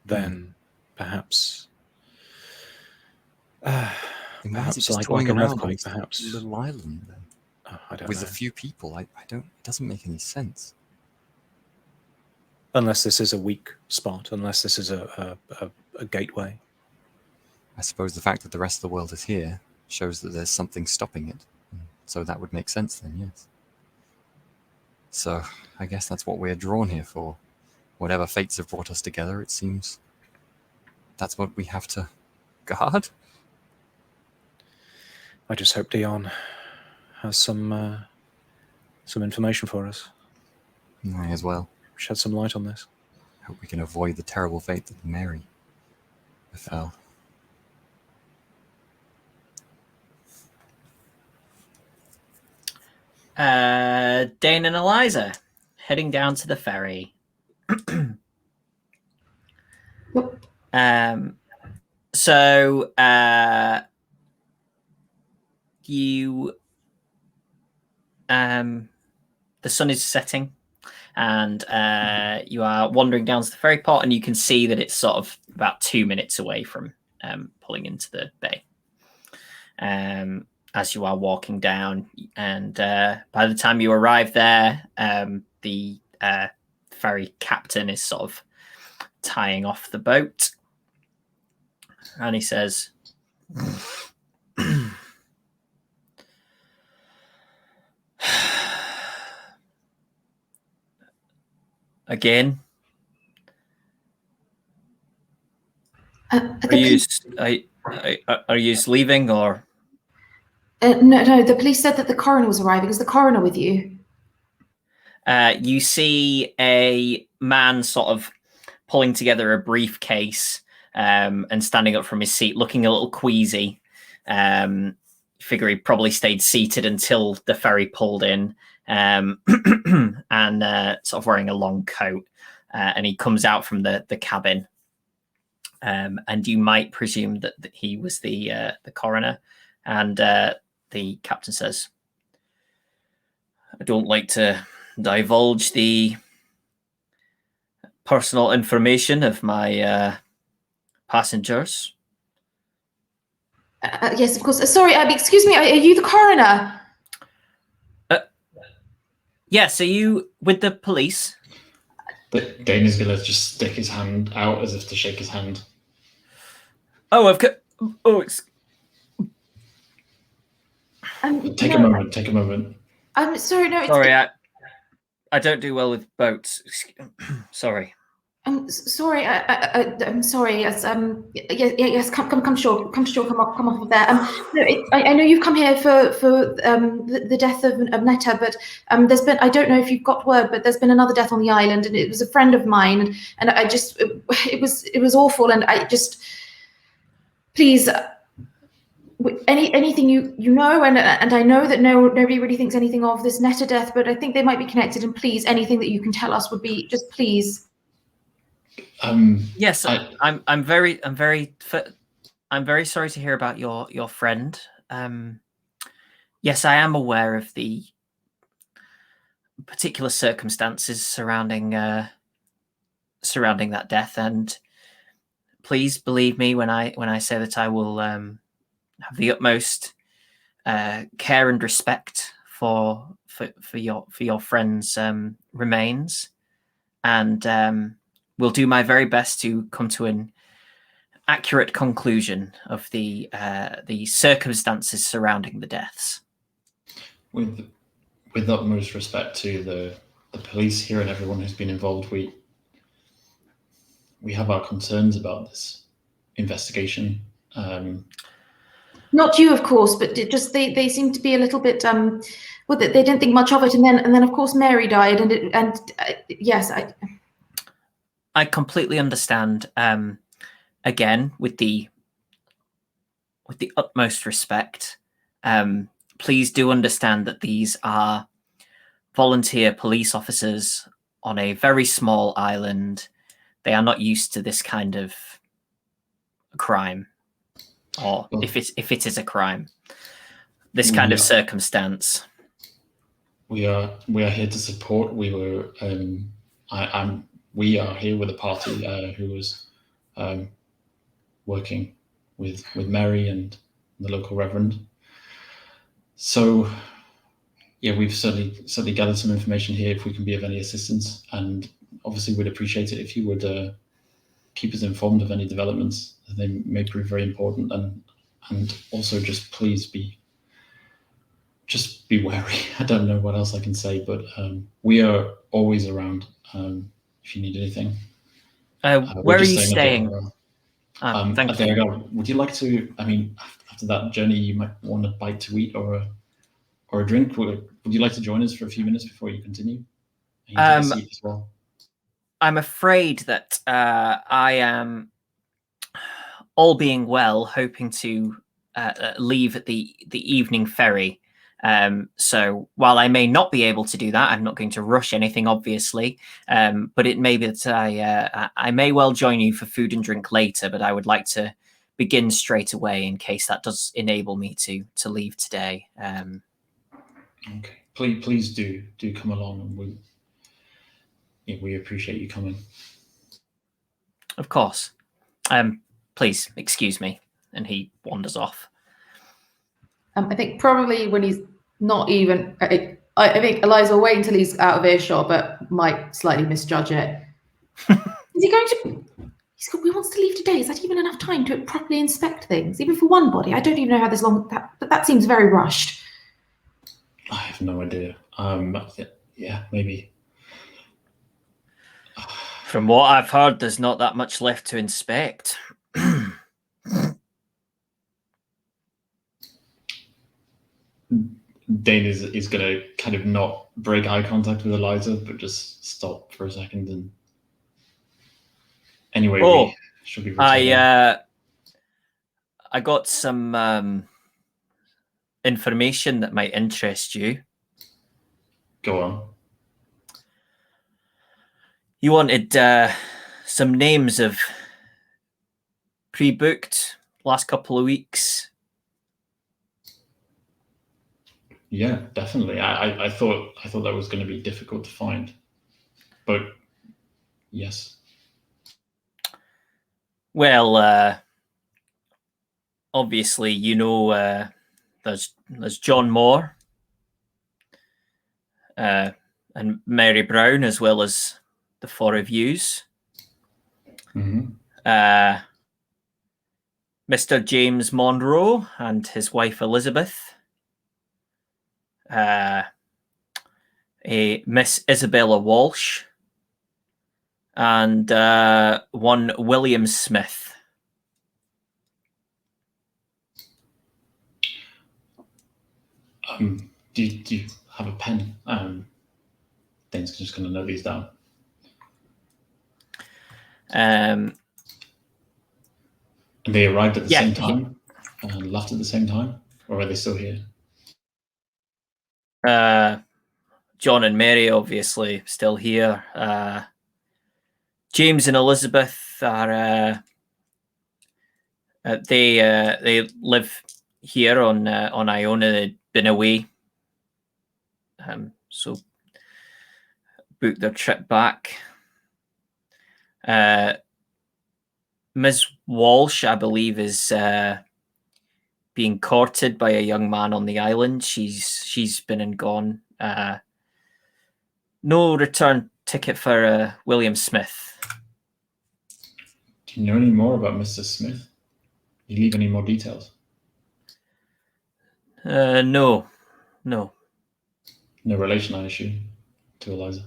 then perhaps. Then why is it Perhaps just like toying an around on earthquake, this perhaps. little island then? I don't With know. a few people? I don't. It doesn't make any sense. Unless this is a weak spot, unless this is a gateway. I suppose the fact that the rest of the world is here shows that there's something stopping it. So that would make sense then, yes. So I guess that's what we're drawn here for. Whatever fates have brought us together, it seems that's what we have to guard. I just hope Dion has some information for us. I as well. Shed some light on this. Hope we can avoid the terrible fate that Mary befell. Dane and Eliza heading down to the ferry. So you the sun is setting, and you are wandering down to the ferry port, and you can see that it's sort of about 2 minutes away from pulling into the bay. As you are walking down, and by the time you arrive there, the ferry captain is sort of tying off the boat, and he says, again, are you leaving, or? No, the police said that the coroner was arriving. Is the coroner with you? You see a man sort of pulling together a briefcase and standing up from his seat, looking a little queasy. Figure he probably stayed seated until the ferry pulled in, and sort of wearing a long coat. And he comes out from the cabin, and you might presume that he was the coroner. And the captain says, "I don't like to divulge the personal information of my passengers." Yes, of course. Sorry, excuse me. Are you the coroner? Yes. Are you with the police? Dane is going to just stick his hand out as if to shake his hand. Oh, I've got. Oh, Take a moment. I'm sorry. No, sorry. I don't do well with boats. Sorry. I'm sorry. I'm sorry. Yes. Yes. Come off of there. No, I know you've come here for the death of Netta, but there's been, I don't know if you've got word, but there's been another death on the island, and it was a friend of mine, and I just it was awful, and I just please. Anything you know, and I know that nobody really thinks anything of this Netta death, but I think they might be connected. And please, anything that you can tell us would be just please. Yes, I'm very sorry to hear about your friend. Yes, I am aware of the particular circumstances surrounding that death, and please believe me when I say that I will have the utmost care and respect for your friend's remains, and will do my very best to come to an accurate conclusion of the circumstances surrounding the deaths. With utmost respect to the police here and everyone who's been involved, we have our concerns about this investigation. Not you, of course, but just they seem to be a little bit well, they didn't think much of it, and then of course Mary died, and yes, I completely understand. Again, with the utmost respect, please do understand that these are volunteer police officers on a very small island. They are not used to this kind of crime, or if it is a crime, this kind of circumstance. We are here to support. We are here with a party who was working with Mary and the local reverend. So yeah, we've certainly gathered some information here if we can be of any assistance, and obviously we'd appreciate it if you would keep us informed of any developments. They may prove very important, and also just please be wary. I don't know what else I can say, but we are always around if you need anything. Where are you staying? Thank you. Would you like to? I mean, after that journey, you might want a bite to eat or a drink. Would you like to join us for a few minutes before you continue? And you take a seat as well. I'm afraid that I am, all being well, hoping to leave at the evening ferry. So while I may not be able to do that, I'm not going to rush anything, obviously. But it may be that I may well join you for food and drink later, but I would like to begin straight away in case that does enable me to leave today. Okay, please do come along, and we appreciate you coming. Of course. Please excuse me. And he wanders off. I think probably when he's not even, I think Eliza will wait until he's out of earshot, but might slightly misjudge it. Is he going to? He wants to leave today. Is that even enough time to properly inspect things, even for one body? I don't even know how this long. But that seems very rushed. I have no idea. Yeah, maybe. From what I've heard, there's not that much left to inspect. Dane is going to kind of not break eye contact with Eliza, but just stop for a second. And anyway, we should be returning. I got some information that might interest you. Go on. You wanted some names of pre-booked last couple of weeks. Yeah, definitely. I thought that was going to be difficult to find, but yes. Well, obviously, you know, there's John Moore and Mary Brown, as well as the four of yous. Mm-hmm. Mr. James Monroe and his wife Elizabeth. A Miss Isabella Walsh, and one William Smith. Do you have a pen? Dane's just going to note these down. And they arrived at the same time and left at the same time, or are they still here? John and Mary obviously still here. James and Elizabeth are they live here on Iona. They've been away, so booked their trip back. Ms. Walsh, I believe, is being courted by a young man on the island. She's been and gone. No return ticket for William Smith. Do you know any more about Mr. Smith? Do you leave any more details? No. No relation, I assume, to Eliza.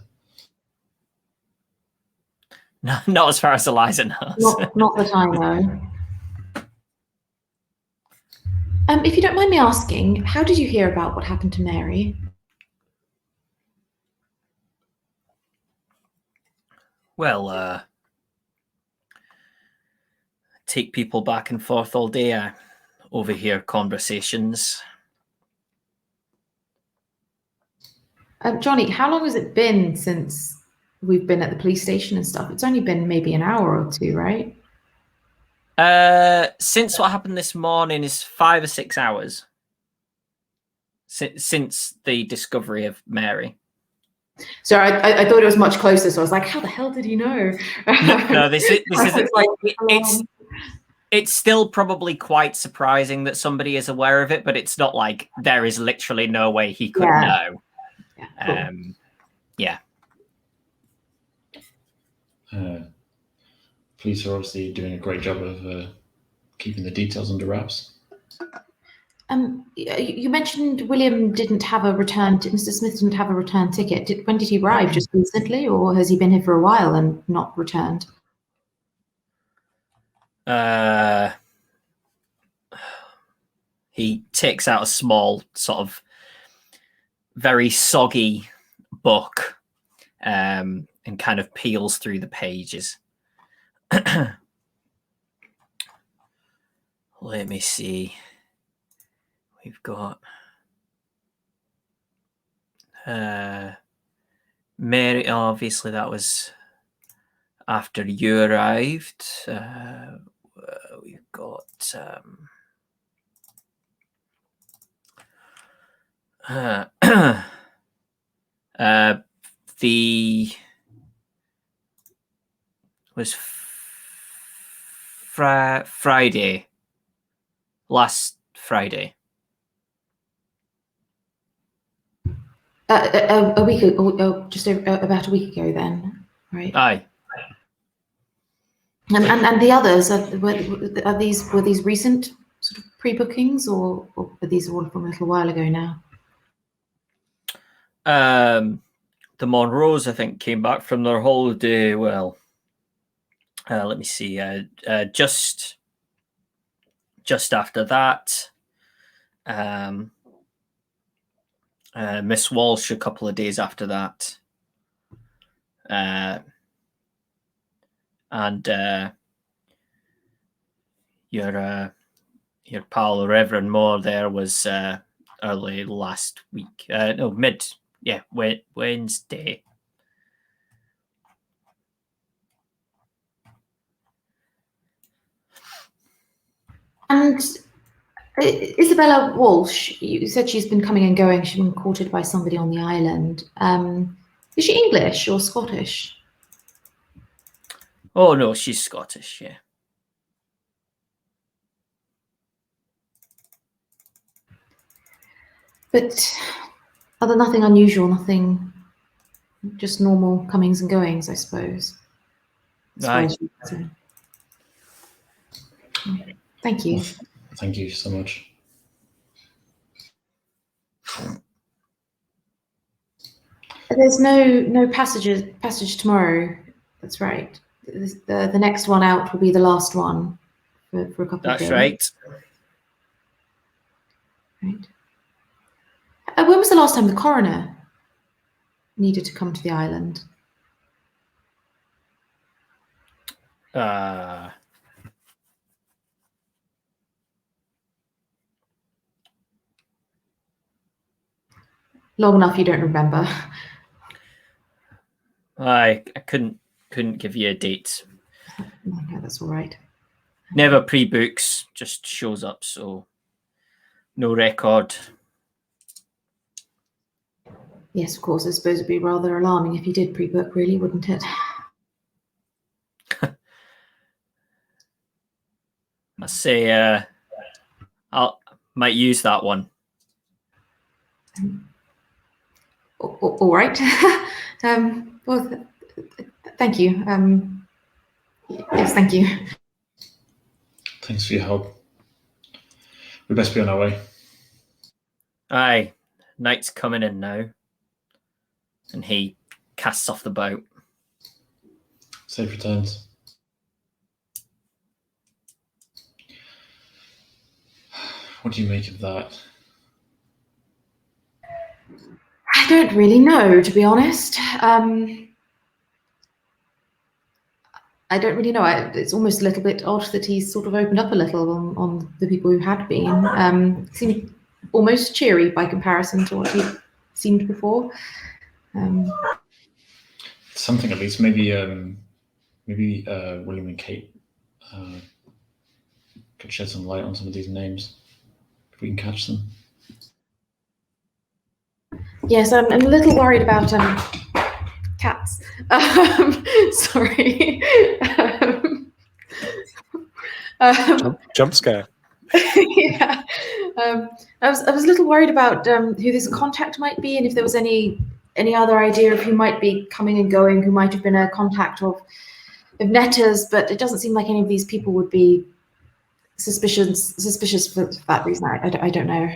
No, not as far as Eliza knows. Not that I know. If you don't mind me asking, how did you hear about what happened to Mary? Well, take people back and forth all day. I overhear conversations. Jonny, how long has it been since we've been at the police station and stuff? It's only been maybe an hour or two, right? Since what happened this morning is 5 or 6 hours. Since the discovery of Mary. So I thought it was much closer. So I was like, how the hell did he know? No, this isn't like it's still probably quite surprising that somebody is aware of it, but it's not like there is literally no way he could know. Yeah, cool. Yeah. Police are obviously doing a great job of keeping the details under wraps. You mentioned William didn't have a return. Mr. Smith didn't have a return ticket. When did he arrive? Just recently, or has he been here for a while and not returned? He takes out a small, sort of very soggy book, and kind of peels through the pages. Let me see. We've got Mary. Obviously, that was after you arrived. We've got the was Friday, last Friday. A week ago, just about a week ago then, right? Aye. And the others, were these recent sort of pre-bookings, or are these all from a little while ago now? The Monroes, I think, came back from their holiday. Well, let me see. Just after that, Miss Walsh a couple of days after that, and your pal Reverend Moore there was early last week. Wednesday. And Isabella Walsh, you said she's been coming and going. She's been courted by somebody on the island. Is she English or Scottish? Oh no, she's Scottish. Yeah. But nothing unusual, nothing, just normal comings and goings, I suppose. Aye. Thank you. Thank you so much. There's no passage tomorrow. That's right. The next one out will be the last one for a couple of days. That's right. Right. When was the last time the coroner needed to come to the island? Long enough you don't remember. I couldn't give you a date. No, that's all right. Never pre-books, just shows up, so no record. Yes, of course. I suppose it'd be rather alarming if you did pre-book, really, wouldn't it? I say might use that one. All right. Well, thank you. Yes, thank you. Thanks for your help. We best be on our way. Aye, night's coming in now. And he casts off the boat. Safe returns. What do you make of that? I don't really know, to be honest. I don't really know. It's almost a little bit odd that he's sort of opened up a little on the people who had been. Seemed almost cheery by comparison to what he seemed before. Something at least. Maybe William and Kate could shed some light on some of these names if we can catch them. Yes, I'm a little worried about cats. Sorry. Jump scare. Yeah. I was a little worried about who this contact might be, and if there was any other idea of who might be coming and going, who might have been a contact of Netta's, but it doesn't seem like any of these people would be suspicious for that reason. I don't know.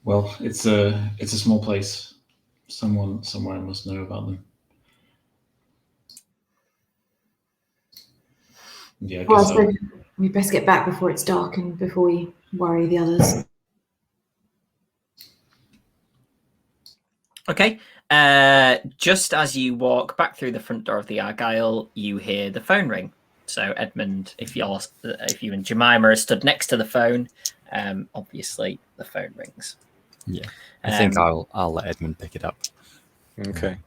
Well, it's a small place. Someone somewhere must know about them. Yeah, I Well, I guess suppose we best get back before it's dark and before we worry the others. Okay. Just as you walk back through the front door of the Argyle, you hear the phone ring. So Edmund, if you and Jemima are stood next to the phone, obviously the phone rings. Yeah, I think I'll let Edmund pick it up. Okay.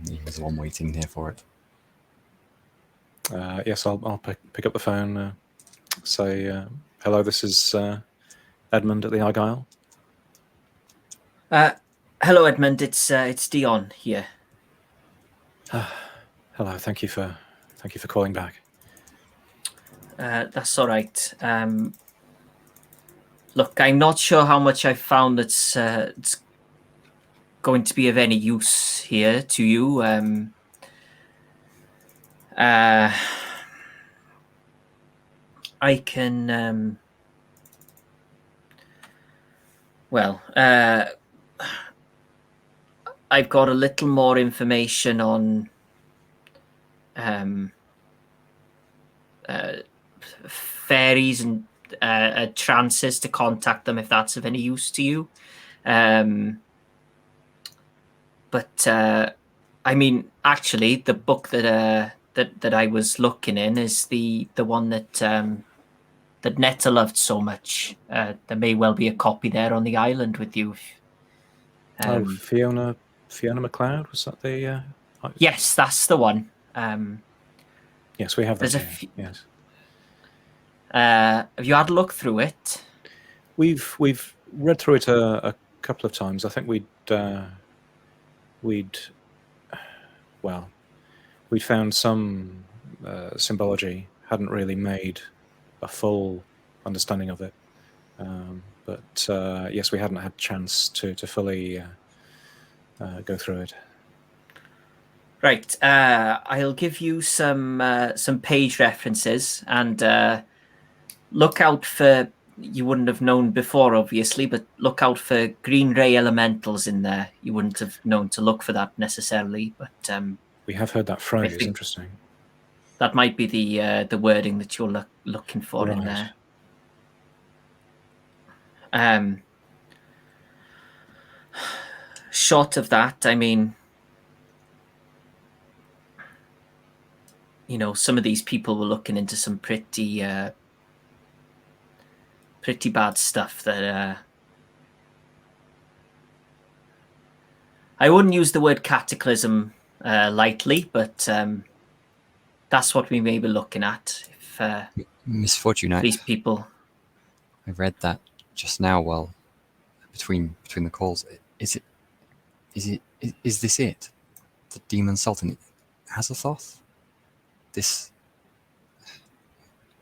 He was the one waiting here for it. Yes, I'll pick up the phone. Say hello. This is Edmund at the Argyle. Hello, Edmund. It's Dion here. Hello. Thank you for calling back. That's all right. Look, I'm not sure how much I found that's it's going to be of any use here to you. I can. I've got a little more information on fairies and trances to contact them if that's of any use to you. But I mean, actually, the book that I was looking in is the one that Netta loved so much. There may well be a copy there on the island with you. Fiona MacLeod, was that the? Yes, that's the one. Yes, we have that. There's yes. Have you had a look through it? We've read through it a couple of times. I think we'd found some symbology. Hadn't really made a full understanding of it. But yes, we hadn't had a chance to fully go through it. Right. I'll give you some page references, and look out for, you wouldn't have known before, obviously, but look out for green ray elementals in there. You wouldn't have known to look for that necessarily, but we have heard that phrase. Interesting. That might be the wording that you're looking for in there. Short of that, I mean, some of these people were looking into some pretty bad stuff that I wouldn't use the word cataclysm lightly, but that's what we may be looking at. If Miss Fortunate, these people, I read that just now. Well, between the calls, is this it? The Demon Sultan, Azathoth? This,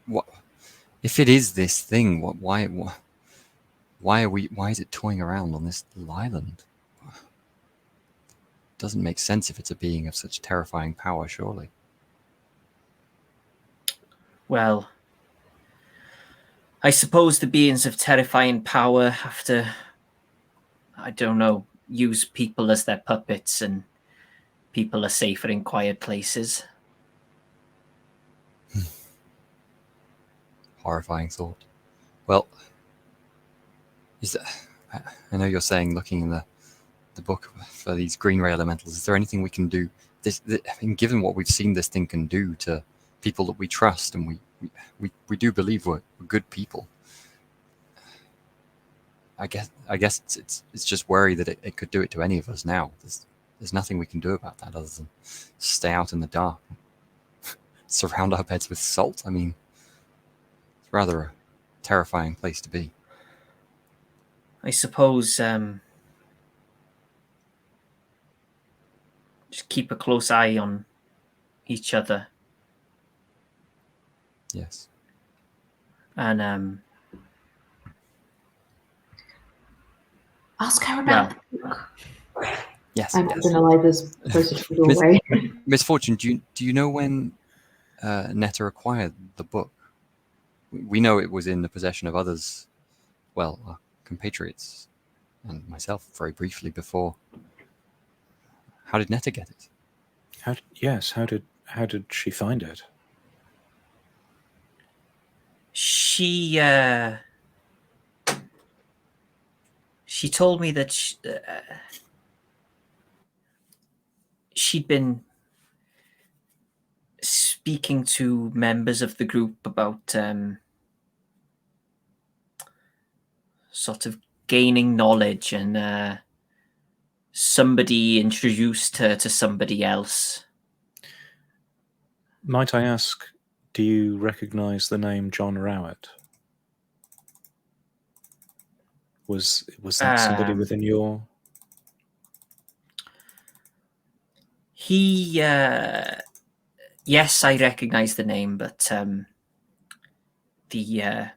what? If it is this thing, why is it toying around on this island? Doesn't make sense if it's a being of such terrifying power, surely. Well, I suppose the beings of terrifying power have to, I don't know, use people as their puppets, and people are safer in quiet places. Horrifying thought. Well, I know you're saying looking in the book for these green ray elementals, is there anything we can do? I mean, given what we've seen this thing can do to people that we trust, and we do believe we're good people. I guess it's just worry that it could do it to any of us now. There's nothing we can do about that other than stay out in the dark, surround our beds with salt. I mean, it's rather a terrifying place to be. I suppose just keep a close eye on each other. Yes. And Ask her about the book. Yes. I'm yes. going Eliza's closer to the doorway. Miss Fortune, do you know when Netta acquired the book? We know it was in the possession of others, well, our compatriots, and myself very briefly before. How did Netta get it? How did she find it? She told me that she'd been speaking to members of the group about sort of gaining knowledge, and somebody introduced her to somebody else. Might I ask, do you recognize the name John Rowett? Was that somebody within your... Yes, I recognize the name, but the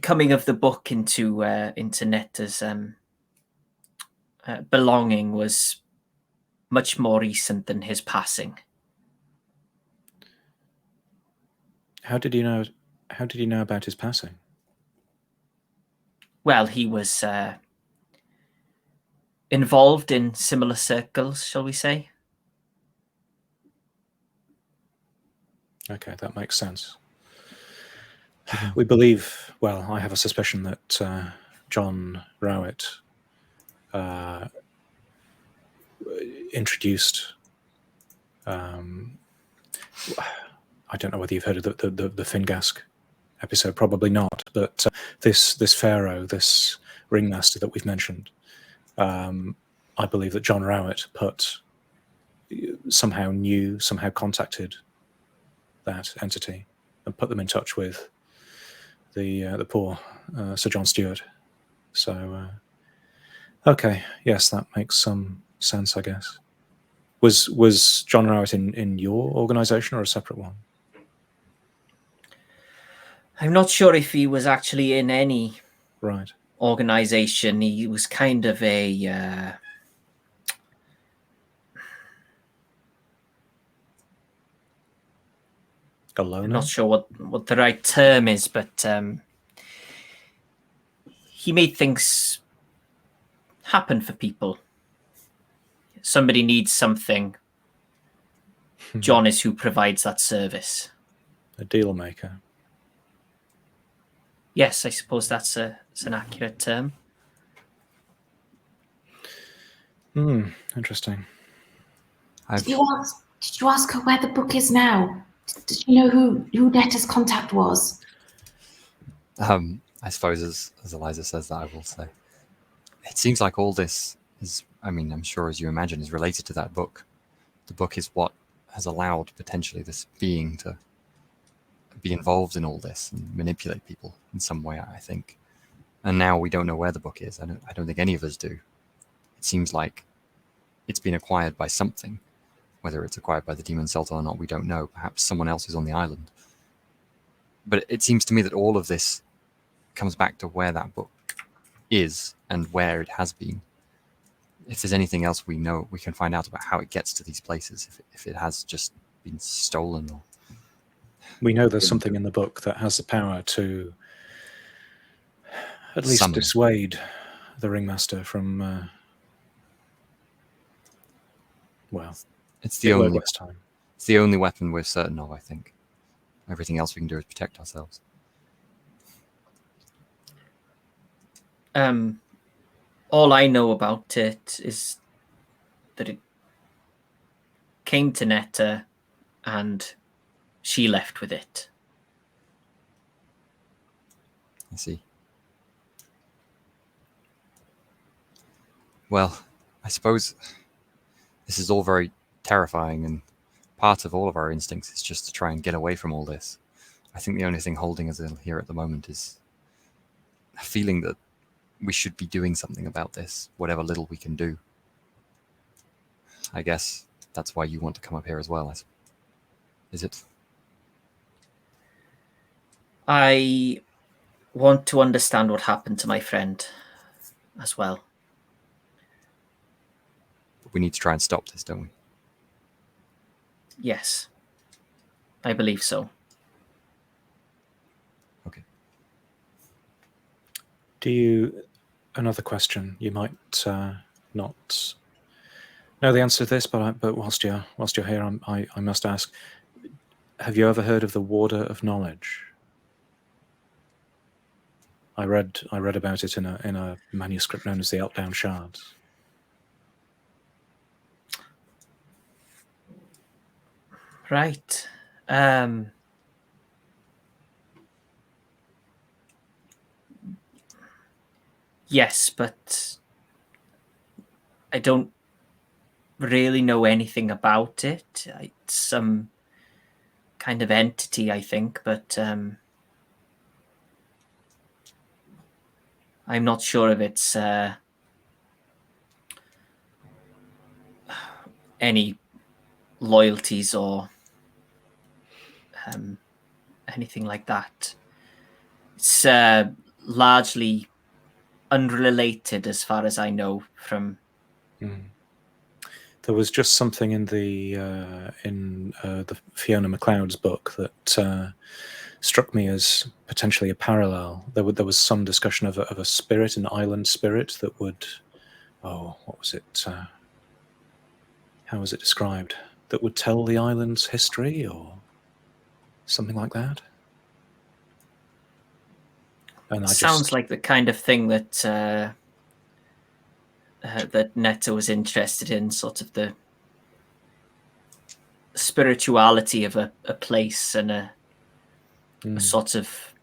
coming of the book into Netta's belonging was much more recent than his passing. How did you know about his passing? Well, he was involved in similar circles, shall we say? Okay, that makes sense. We believe, well, I have a suspicion that John Rowett introduced, I don't know whether you've heard of the Fingask episode, probably not, but this pharaoh, this ringmaster that we've mentioned, I believe that John Rowett somehow contacted that entity and put them in touch with the poor Sir John Stewart. So, okay, yes, that makes some sense, I guess. Was John Rowett in your organisation or a separate one? I'm not sure if he was actually in any Right. organisation. He was kind of a loner? I'm not sure what the right term is, but he made things happen for people. Somebody needs something. John is who provides that service. A deal maker. Yes, I suppose that's an accurate term. Interesting. Did you ask her where the book is now? Did you know who Netta's contact was? I suppose as Eliza says that, I will say, it seems like all this is, I mean, I'm sure as you imagine, is related to that book. The book is what has allowed potentially this being to be involved in all this and manipulate people in some way, I think. And now we don't know where the book is. I don't think any of us do. It seems like it's been acquired by something. Whether it's acquired by the Demon Sultan or not, we don't know. Perhaps someone else is on the island. But it seems to me that all of this comes back to where that book is and where it has been. If there's anything else we know, we can find out about how it gets to these places, if it has just been stolen. Or we know there's something in the book that has the power to at least dissuade the ringmaster from, well, it's the only weapon we're certain of, I think. Everything else we can do is protect ourselves. All I know about it is that it came to Netta and she left with it. I see. Well, I suppose this is all very terrifying, and part of all of our instincts is just to try and get away from all this. I think the only thing holding us here at the moment is a feeling that we should be doing something about this, whatever little we can do. I guess that's why you want to come up here as well, is it? I want to understand what happened to my friend as well. We need to try and stop this, don't we? Yes, I believe so. Okay. Another question, you might not know the answer to this, but whilst you're here, I must ask, have you ever heard of the Warder of Knowledge? I read about it in a manuscript known as the Outdown Shards. Right. Yes, but I don't really know anything about it. It's some kind of entity, I think, but I'm not sure if it's any loyalties or anything like that. It's largely unrelated as far as I know from... There was just something in the Fiona MacLeod's book that struck me as potentially a parallel. There was some discussion of a spirit, an island spirit that would... Oh, what was it? How was it described? That would tell the island's history or something like that? And Sounds like the kind of thing that that Netta was interested in, sort of the spirituality of a place and a sort of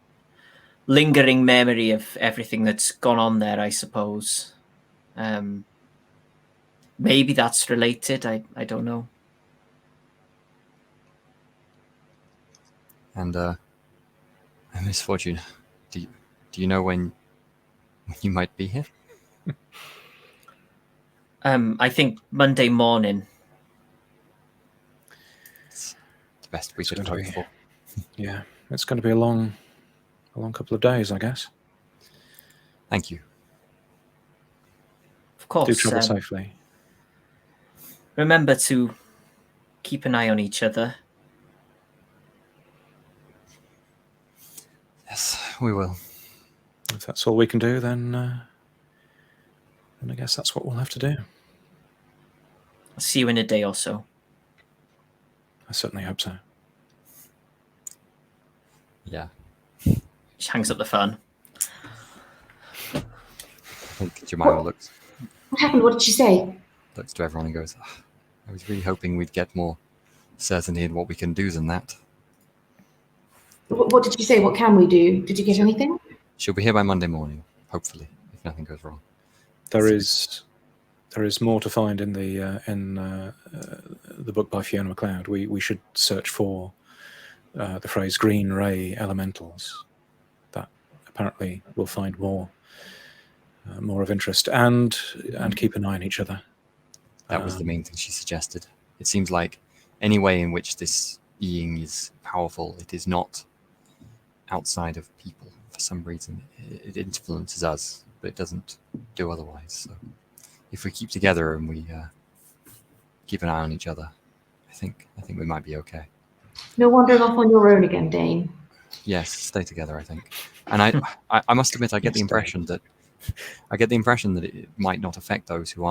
lingering memory of everything that's gone on there, I suppose. Maybe that's related. I don't know. And Miss Fortune, do you know when you might be here? I think Monday morning. It's the best we could hope for. Yeah, it's going to be a long couple of days, I guess. Thank you. Of course. Do travel safely. Remember to keep an eye on each other. Yes, we will. If that's all we can do, then I guess that's what we'll have to do. I'll see you in a day or so. I certainly hope so. Yeah. She hangs up the phone. I think Jemima looks What happened? What did she say? Looks to everyone and goes, I was really hoping we'd get more certainty in what we can do than that. What did she say? What can we do? Did you get anything? She'll be here by Monday morning, hopefully, if nothing goes wrong. There is more to find in the book by Fiona MacLeod. We should search for the phrase green ray elementals. That apparently will find more of interest, and keep an eye on each other. That was the main thing she suggested. It seems like any way in which this being is powerful, it is not outside of people for some reason. It influences us, but it doesn't do otherwise. So if we keep together and we keep an eye on each other, I think we might be okay. No wandering off on your own again, Dane. Yes, stay together, I think. And I must admit, I get the impression that it might not affect those who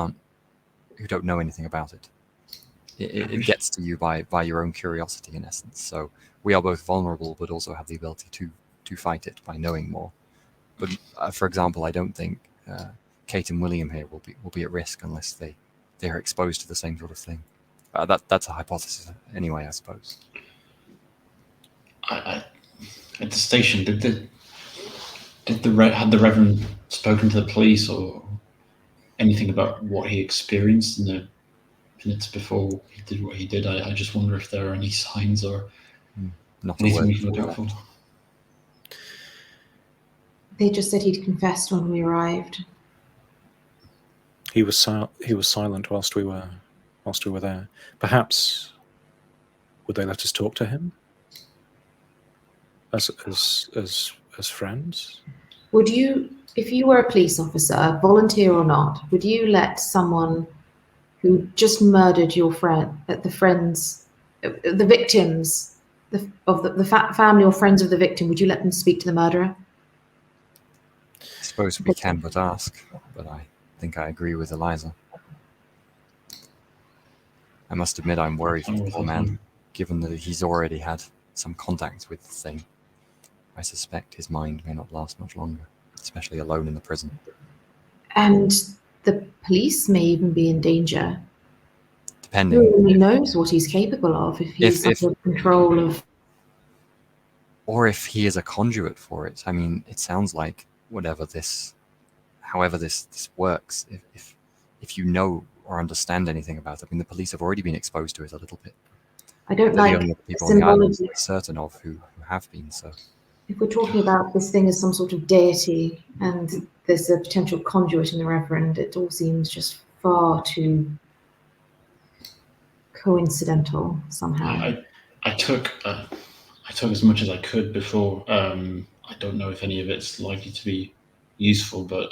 don't know anything about it. It gets to you by your own curiosity, in essence. So we are both vulnerable, but also have the ability to fight it by knowing more. But for example, I don't think Kate and William here will be at risk unless they're exposed to the same sort of thing. That's a hypothesis anyway, I suppose. At the station, did Had the Reverend spoken to the police or anything about what he experienced in the minutes before he did what he did? I just wonder if there are any signs or Not a anything word we can look before out for. that. They just said he'd confessed when we arrived. He was silent whilst we were there. Perhaps would they let us talk to him as friends? Would you, if you were a police officer, volunteer or not, would you let someone who just murdered your friend, the victims, the family or friends of the victim, would you let them speak to the murderer? I suppose we can but ask, but I think I agree with Eliza. I must admit I'm worried for the poor man, given that he's already had some contact with the thing. I suspect his mind may not last much longer, especially alone in the prison. And the police may even be in danger. Depending. Who really knows what he's capable of if he's under control of... Or if he is a conduit for it. I mean, it sounds like however this works, if you know or understand anything about it. I mean, the police have already been exposed to it a little bit. I don't They're like the only people the on the island symbology. we're certain of who have been, so. If we're talking about this thing as some sort of deity and there's a potential conduit in the Reverend, it all seems just far too coincidental somehow. I took as much as I could before. I don't know if any of it's likely to be useful, but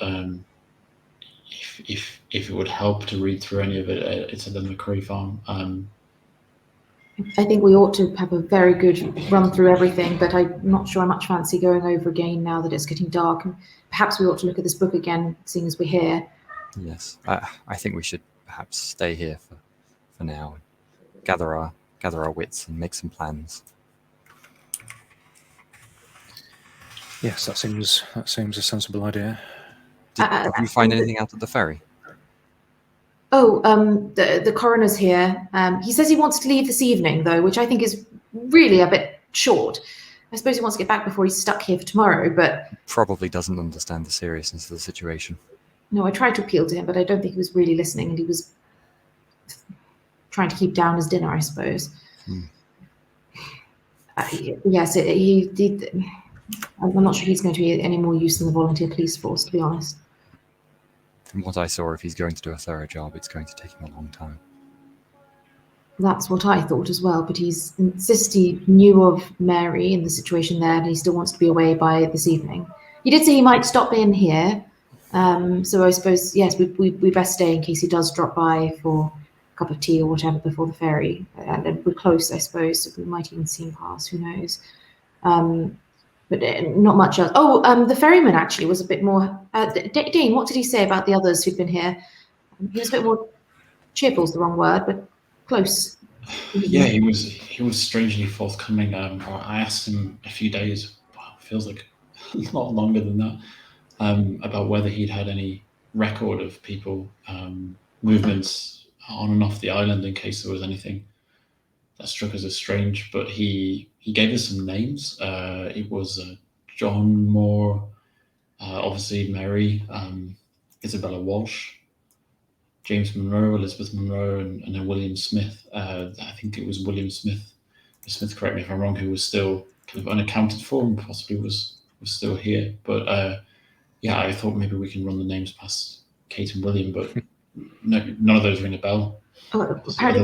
if it would help to read through any of it, it's at the McCree farm. I think we ought to have a very good run through everything, but I'm not sure I much fancy going over again now that it's getting dark. And perhaps we ought to look at this book again, seeing as we're here. Yes, I think we should perhaps stay here for now, gather our wits and make some plans. Yes, that seems a sensible idea. Did you find anything out at the ferry? Oh, the coroner's here. He says he wants to leave this evening, though, which I think is really a bit short. I suppose he wants to get back before he's stuck here for tomorrow, but... Probably doesn't understand the seriousness of the situation. No, I tried to appeal to him, but I don't think he was really listening, and he was trying to keep down his dinner, I suppose. Yes, I'm not sure he's going to be any more use than the volunteer police force, to be honest. From what I saw, if he's going to do a thorough job, it's going to take him a long time. That's what I thought as well, but he knew of Mary and the situation there, and he still wants to be away by this evening. He did say he might stop in here, so I suppose, yes, we'd best stay in case he does drop by for a cup of tea or whatever before the ferry. And we're close, I suppose, so we might even see him pass, who knows. But not much else. Oh, the ferryman actually was a bit more... Dean, what did he say about the others who'd been here? He was a bit more cheerful is the wrong word, but close. Yeah, he was strangely forthcoming. I asked him a few days, feels like a lot longer than that, about whether he'd had any record of people, movements on and off the island in case there was anything that struck us as strange. But he gave us some names. It was John Moore, obviously Mary, Isabella Walsh, James Monroe, Elizabeth Monroe, and then William Smith. I think it was William Smith. Smith, correct me if I'm wrong, who was still kind of unaccounted for and possibly was still here. But yeah, I thought maybe we can run the names past Kate and William, but none of those ring a bell. Apparently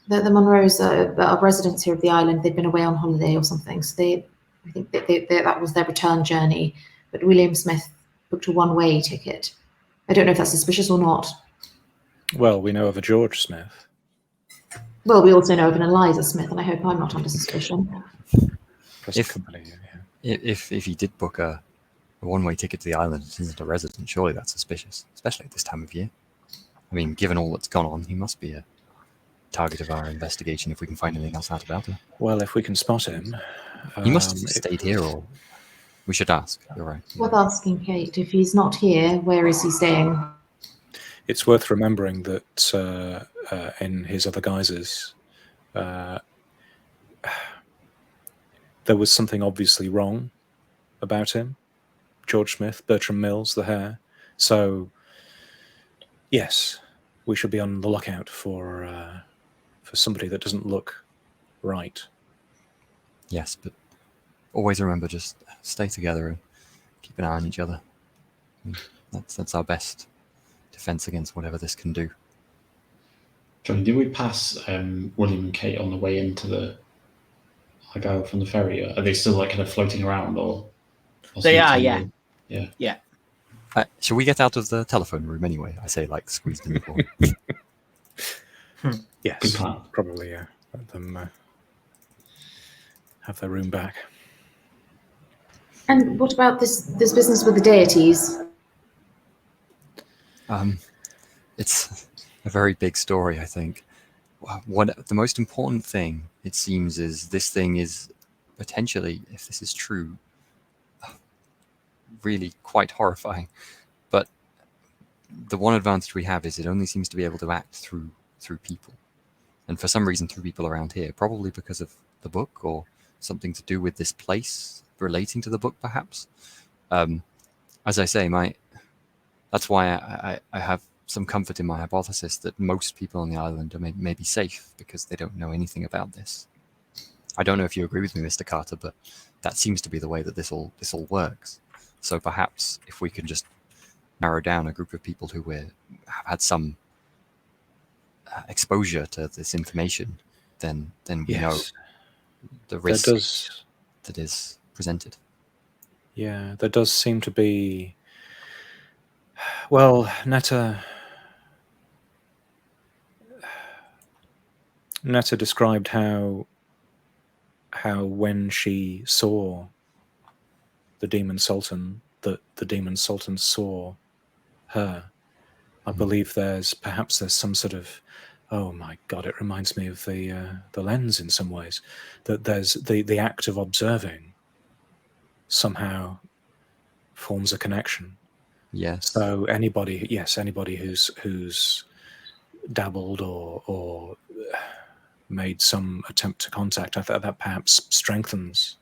the Monroes are residents here of the island. They'd been away on holiday or something, so I think that was their return journey. But William Smith booked a one-way ticket. I don't know if that's suspicious or not. Well, we know of a George Smith. Well, we also know of an Eliza Smith, and I hope I'm not under suspicion. If he did book a one-way ticket to the island and isn't a resident, surely that's suspicious, especially at this time of year. I mean, given all that's gone on, he must be a target of our investigation if we can find anything else out about him. Well, if we can spot him... He must have stayed here, or... We should ask, you're right. Worth asking, Kate. If he's not here, where is he staying? It's worth remembering that in his other guises, there was something obviously wrong about him. George Smith, Bertram Mills, the Hare. So, yes, we should be on the lookout for somebody that doesn't look right. Yes, but always remember, just stay together and keep an eye on each other. That's our best defense against whatever this can do. Jonny, did we pass William and Kate on the way into the Argyle from the ferry? Are they still like kind of floating around, or They are, tangled? yeah. Shall we get out of the telephone room anyway? I say, like, squeezed in the door. Yes, Good plan. probably, yeah. Let them have their room back. And what about this business with the deities? It's a very big story, I think. The most important thing, it seems, is this thing is potentially, if this is true, really quite horrifying. But the one advantage we have is it only seems to be able to act through people. And for some reason through people around here, probably because of the book or something to do with this place relating to the book, perhaps. As I say, that's why I have some comfort in my hypothesis that most people on the island are maybe safe because they don't know anything about this. I don't know if you agree with me, Mr. Carter, but that seems to be the way that this all works. So perhaps if we can just narrow down a group of people who have had some exposure to this information, then we know the risk that is presented. Yeah, there does seem to be. Well, Netta described how when she saw the Demon Sultan, that the Demon Sultan saw her. I believe there's some sort of, oh my God, it reminds me of the lens in some ways, that there's the act of observing somehow forms a connection. Yes. So anybody who's dabbled or made some attempt to contact, I thought that perhaps strengthens.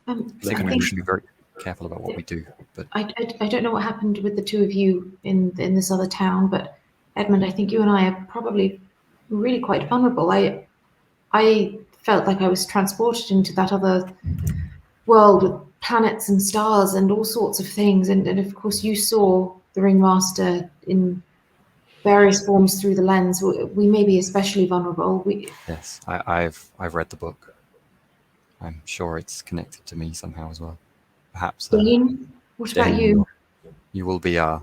I think we should be very careful about what we do. But I don't know what happened with the two of you in this other town, but Edmund, I think you and I are probably really quite vulnerable. I felt like I was transported into that other world with planets and stars and all sorts of things, and of course you saw the Ringmaster in various forms through the lens. We may be especially vulnerable. yes, I've read the book. I'm sure it's connected to me somehow as well. Perhaps. Dean, what about Dean, you? You will be our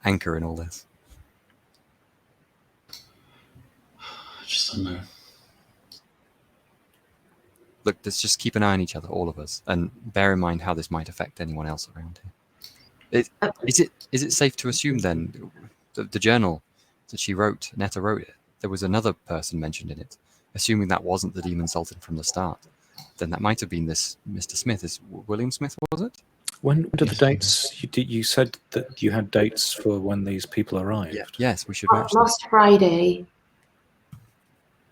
anchor in all this. I just don't know. Look, let's just keep an eye on each other, all of us, and bear in mind how this might affect anyone else around here. Is it safe to assume then the journal that she wrote, Netta wrote it, there was another person mentioned in it, assuming that wasn't the Demon Sultan from the start, then that might have been this Mr. Smith. Is William Smith, was it? When do the dates? You said that you had dates for when these people arrived. Yeah. Yes, we should match them. Last Friday,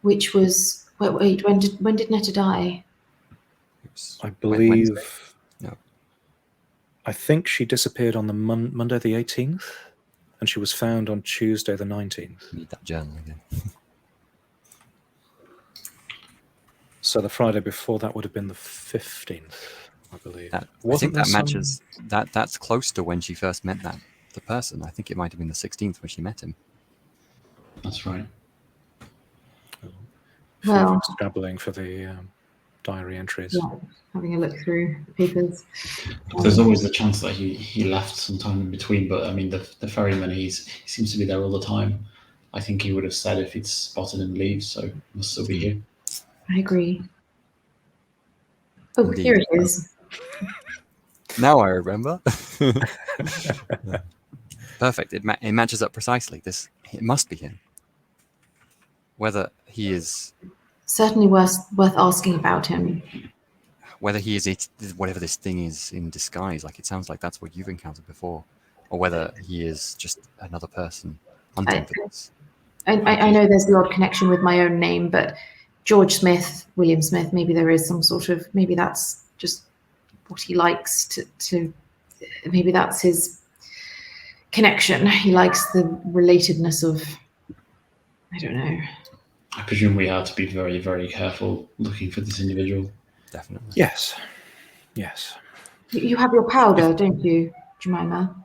which was wait, when did Netta die? I believe. Wednesday. No. I think she disappeared on the Monday the 18th, and she was found on Tuesday the 19th. Need that journal again. So the Friday before that would have been the 15th, I believe. I think that matches. That's close to when she first met the person. I think it might have been the 16th when she met him. That's right. Well, Scrabbling for the diary entries. yeah, having a look through the papers. There's always the chance that he left sometime in between, but I mean the ferryman, he seems to be there all the time. I think he would have said if he'd spotted him leave, so he must still be here. I agree. Oh, Indeed. here it is. Now I remember. Perfect. It matches up precisely. It must be him. Whether he is Certainly worth asking about him. whether he is whatever this thing is in disguise, like it sounds like that's what you've encountered before, or whether he is just another person hunting for this. I know there's the odd connection with my own name, but George Smith, William Smith, maybe there is some sort of, maybe that's just what he likes to maybe that's his connection. He likes the relatedness of, I don't know. I presume we are to be very, very careful looking for this individual. Definitely. Yes. Yes. You have your powder, don't you, Jemima?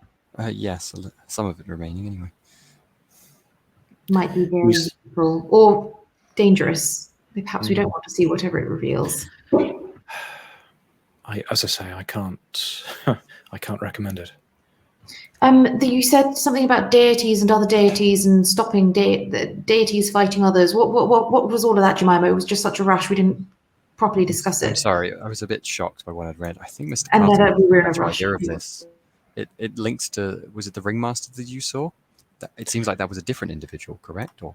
Yes, some of it remaining anyway. Might be very useful or dangerous. Perhaps we don't want to see whatever it reveals. As I say, I can't recommend it. You said something about deities and other deities and stopping deities fighting others. What was all of that, Jemima? It was just such a rush. We didn't properly discuss it. I'm sorry, I was a bit shocked by what I'd read. I think Mr. And Carlton that we were in a had no rush. idea of this. It links to, was it the ringmaster that you saw? It seems like that was a different individual, correct, or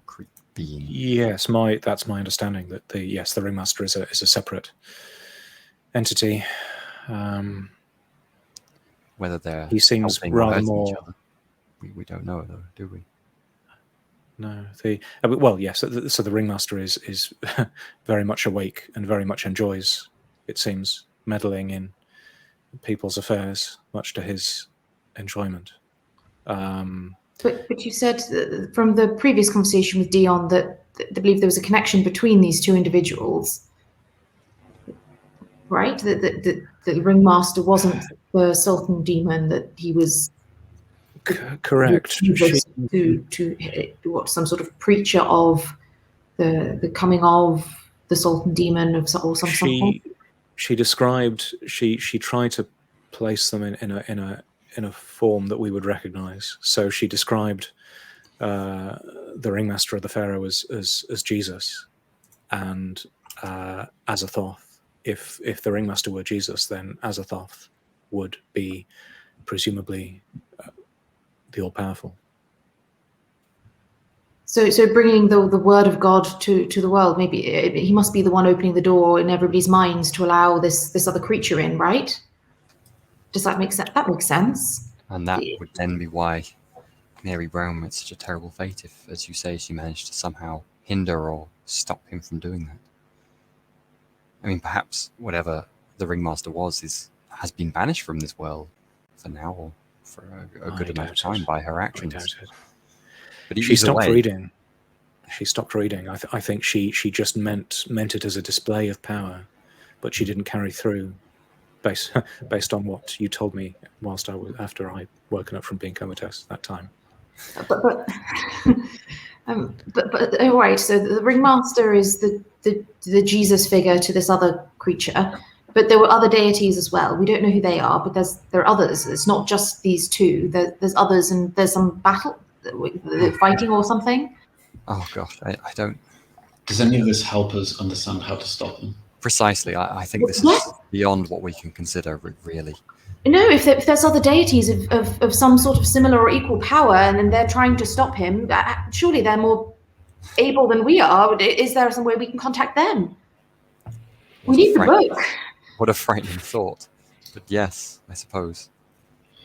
being? Yes, that's my understanding that the ringmaster is a separate entity. Whether he seems helping or rather hurting more. each other. We don't know though, do we? No, yes. So the ringmaster is very much awake and very much enjoys, it seems, meddling in people's affairs, much to his enjoyment. But you said from the previous conversation with Dion that they believe there was a connection between these two individuals, right? That the ringmaster wasn't the Sultan demon, that he was correct. To what, some sort of preacher of the coming of the Sultan demon or something. She described. She tried to place them in a form that we would recognize. So she described the ringmaster of the Pharaoh as Jesus, and Azathoth. If the ringmaster were Jesus, then Azathoth would be presumably the all-powerful. So bringing the word of God to the world, maybe he must be the one opening the door in everybody's minds to allow this other creature in, right? Does that make sense? That makes sense. And that would then be why Mary Brown met such a terrible fate if, as you say, she managed to somehow hinder or stop him from doing that. I mean, perhaps whatever the ringmaster has been banished from this world for now, or for a good amount of time by her actions. I doubt it. But she stopped reading. She stopped reading. I think she just meant it as a display of power, but she didn't carry through, based on what you told me after I'd woken up from being comatose that time. But oh, right. So the ringmaster is the Jesus figure to this other creature, but there were other deities as well. We don't know who they are, but there are others. It's not just these two. There's others, and there's some battle, fighting or something. Oh gosh, I don't. Does any of this help us understand how to stop them? Precisely. I think this is beyond what we can consider, really. No, if there's other deities of some sort of similar or equal power, and then they're trying to stop him, surely they're more able than we are. Is there some way we can contact them? We need the book. What a frightening thought. But yes, I suppose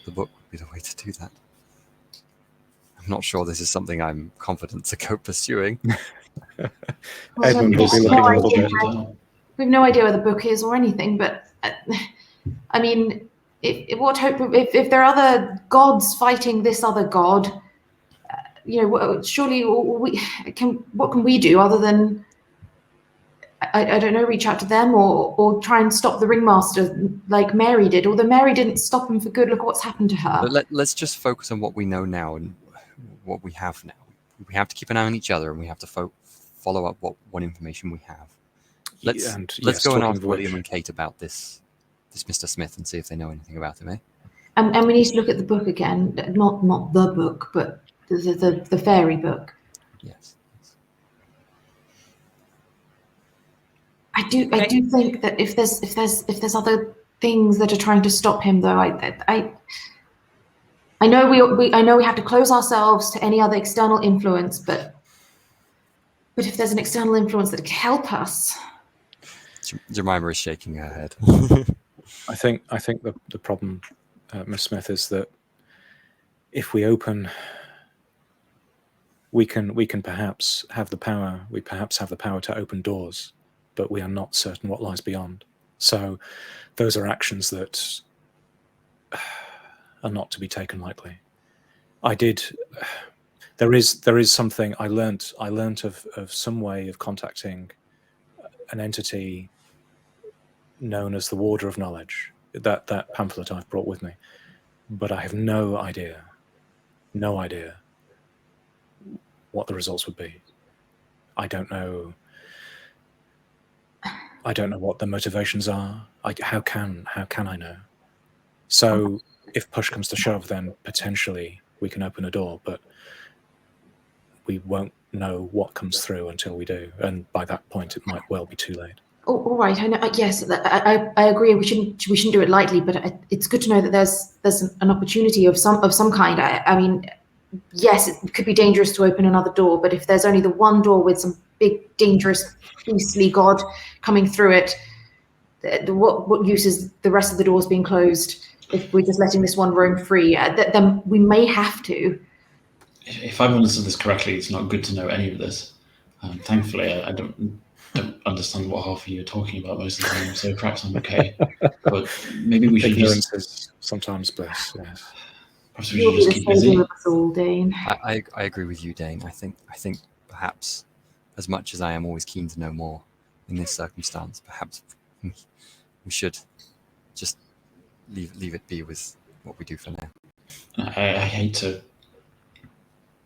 the book would be the way to do that. I'm not sure this is something I'm confident to go pursuing. Edmund will be looking a little bit. We have no idea where the book is or anything, but I mean, if there are other gods fighting this other god, surely what can we do other than I don't know, reach out to them or try and stop the ringmaster like Mary did? Although Mary didn't stop him for good. Look at what's happened to her. But let's just focus on what we know now and what we have now. We have to keep an eye on each other, and we have to follow up what information we have. Let's go and ask William and Kate about this Mr. Smith and see if they know anything about him, eh? And we need to look at the book again. Not the book, but the fairy book. Yes. I do think that if there's other things that are trying to stop him, though, I know we have to close ourselves to any other external influence, but if there's an external influence that can help us. Jemima is shaking her head. I think the problem, Miss Smith, is that if we open we can perhaps have the power. We perhaps have the power to open doors, but we are not certain what lies beyond. So those are actions that are not to be taken lightly. There is something I learnt of some way of contacting an entity known as the Warder of Knowledge. That pamphlet I've brought with me, but I have no idea what the results would be. I don't know what the motivations are. How can I know? So if push comes to shove, then potentially we can open a door, but we won't know what comes through until we do, and by that point it might well be too late. Oh, all right. I know. Yes, I agree. We shouldn't do it lightly, but it's good to know that there's an opportunity of some kind. I mean, yes, it could be dangerous to open another door, but if there's only the one door with some big, dangerous, beastly god coming through it, what use is the rest of the doors being closed if we're just letting this one roam free? Then we may have to. If I've understood this correctly, it's not good to know any of this. Thankfully, I don't understand what half of you are talking about most of the time, so perhaps I'm okay. But maybe we should Ignorance is sometimes bliss. Yes. Perhaps we should just keep busy. All, Dane. I agree with you, Dane. I think perhaps, as much as I am always keen to know more in this circumstance, perhaps we should just leave it be with what we do for now. I hate to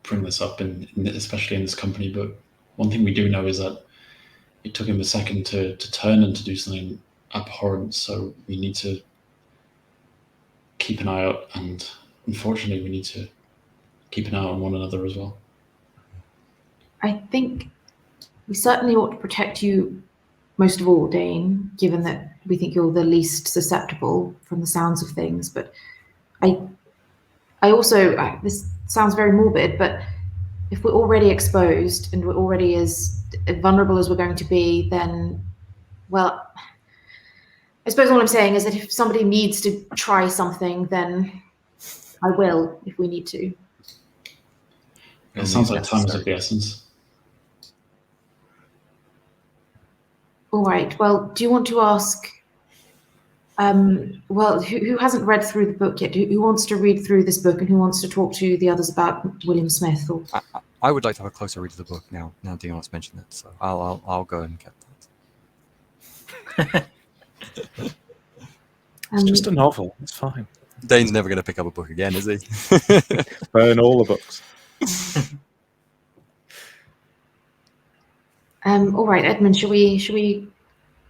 bring this up, especially in this company, but one thing we do know is that it took him a second to turn and to do something abhorrent, so we need to keep an eye out, and unfortunately we need to keep an eye on one another as well. I think we certainly ought to protect you most of all, Dane, given that we think you're the least susceptible from the sounds of things. But I also, this sounds very morbid, but if we're already exposed and we're already as vulnerable as we're going to be, then, well, I suppose what I'm saying is that if somebody needs to try something, then I will, if we need to. It sounds like time is of the essence. All right. Well, do you want to ask? Well, who hasn't read through the book yet? Who wants to read through this book, and who wants to talk to the others about William Smith? Or I would like to have a closer read of the book now. Now Dion's mentioned it, so I'll go and get that. It's just a novel. It's fine. Dane's never going to pick up a book again, is he? Burn all the books. All right, Edmund. Shall we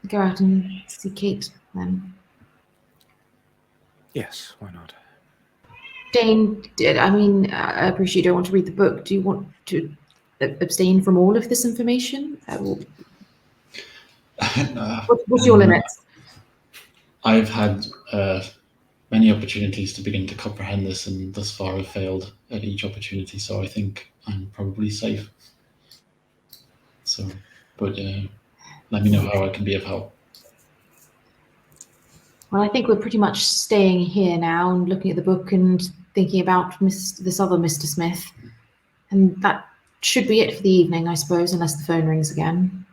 go out and see Kate then? Yes, why not? Dane, I appreciate you don't want to read the book. Do you want to abstain from all of this information? What's your limits? I've had many opportunities to begin to comprehend this, and thus far have failed at each opportunity, so I think I'm probably safe. So, but let me know how I can be of help. Well, I think we're pretty much staying here now and looking at the book and thinking about this other Mr. Smith. And that should be it for the evening, I suppose, unless the phone rings again.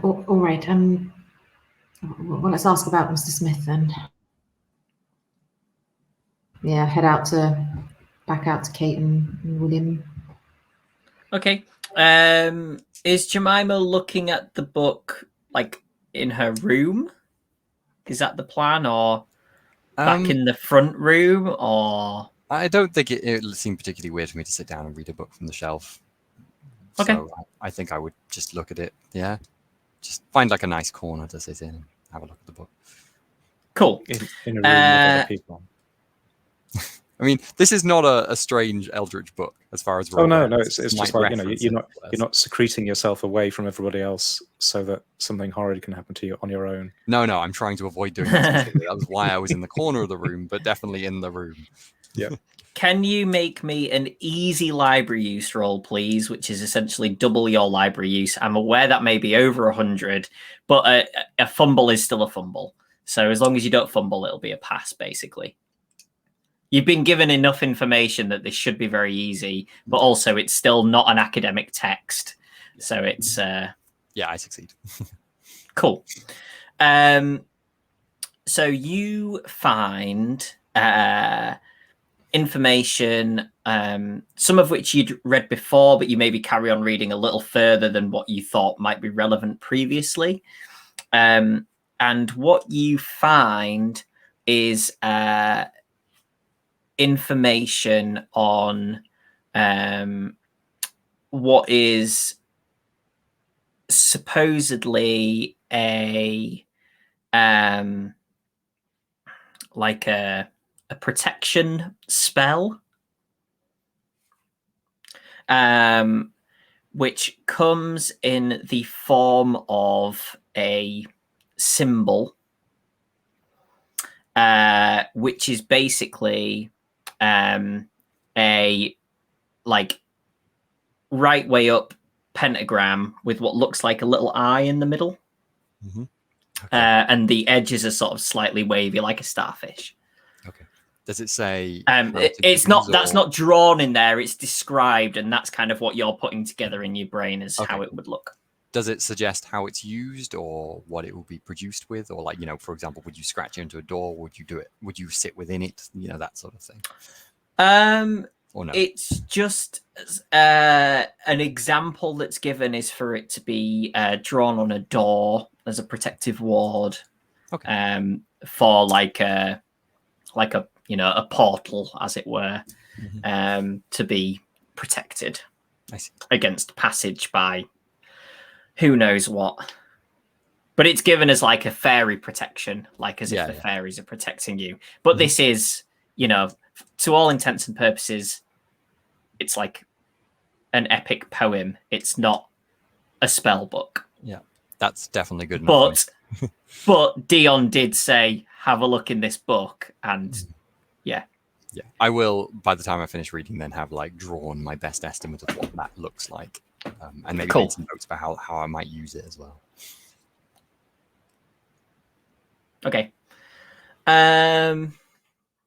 All right. Well, let's ask about Mr. Smith then. Yeah, back out to Kate and William. Okay. Is Jemima looking at the book like in her room? Is that the plan, or back in the front room, or? I don't think it seemed particularly weird for me to sit down and read a book from the shelf. Okay. So I think I would just look at it. Yeah, just find like a nice corner to sit in and have a look at the book. Cool. In a room with other people. I mean, this is not a strange eldritch book as far as. Oh no, it's just like you're not secreting yourself away from everybody else so that something horrid can happen to you on your own. No, I'm trying to avoid doing that. That was why I was in the corner of the room, but definitely in the room. Yeah. Can you make me an easy library use roll, please, which is essentially double your library use? I'm aware that may be over 100, but a fumble is still a fumble. So as long as you don't fumble, it'll be a pass, basically. you've been given enough information that this should be very easy, but also it's still not an academic text, so it's Yeah, I succeed. cool. So you find information, some of which you'd read before, but you maybe carry on reading a little further than what you thought might be relevant previously. And what you find is information on what is supposedly a like a protection spell, which comes in the form of a symbol, which is basically a like right way up pentagram with what looks like a little eye in the middle. Mm-hmm. Okay. And the edges are sort of slightly wavy, like a starfish. Okay. Does it say? It's not. That's not drawn in there. It's described, and that's kind of what you're putting together in your brain as how it would look. Does it suggest how it's used, or what it will be produced with, or like, for example, would you scratch into a door? Would you do it? Would you sit within it? That sort of thing. Or no? It's just an example that's given is for it to be drawn on a door as a protective ward. Okay. For like a a portal, as it were, to be protected against passage by who knows what. But it's given as like a fairy protection, like as if the fairies are protecting you. But this is, to all intents and purposes, it's like an epic poem. It's not a spell book. Yeah, that's definitely good enough. But Dion did say, have a look in this book, and yeah, I will, by the time I finish reading, then have like drawn my best estimate of what that looks like, and maybe make some notes about how I might use it as well. Okay.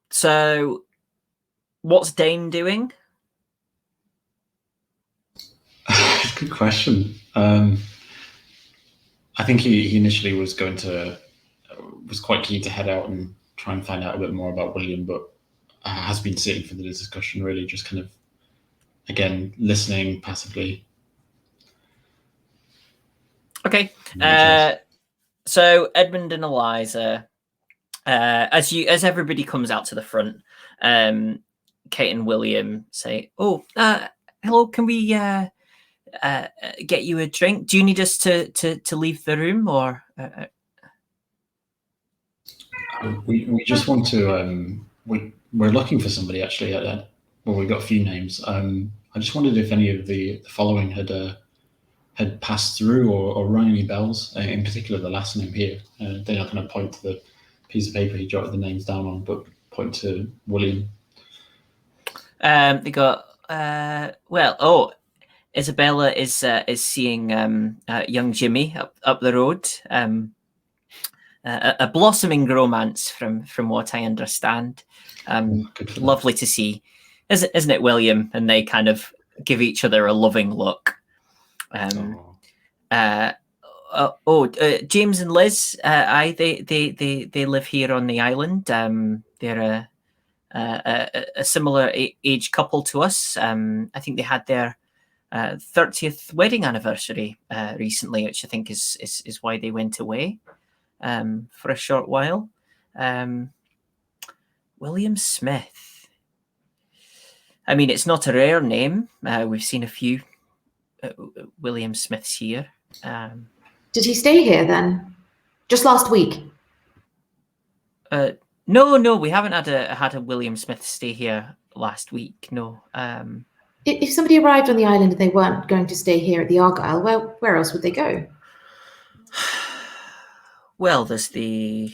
So what's Dane doing? Good question. I think he initially was quite keen to head out and try and find out a bit more about William, but has been sitting for the discussion, really, just kind of, again, listening passively. Okay. So Edmund and Eliza, as everybody comes out to the front, Kate and William say, "Oh, hello. Can we get you a drink? Do you need us to leave the room, or?" We just want to. We're looking for somebody actually. Well, we've got a few names. I just wondered if any of the following had passed through or rung any bells. In particular, the last name here. They're not going to point to the piece of paper he jotted the names down on, but point to William. They go, Isabella is seeing young Jimmy up the road. A blossoming romance from what I understand. Lovely to see, isn't it, William? And they kind of give each other a loving look. James and Liz, they live here on the island. They're a similar age couple to us. I think they had their 30th wedding anniversary recently, which I think is why they went away for a short while. William Smith. I mean, it's not a rare name. We've seen a few William Smiths here. Did he stay here then? Just last week? No, we haven't had a William Smith stay here last week. No. If somebody arrived on the island and they weren't going to stay here at the Argyle, well, where else would they go? Well, there's the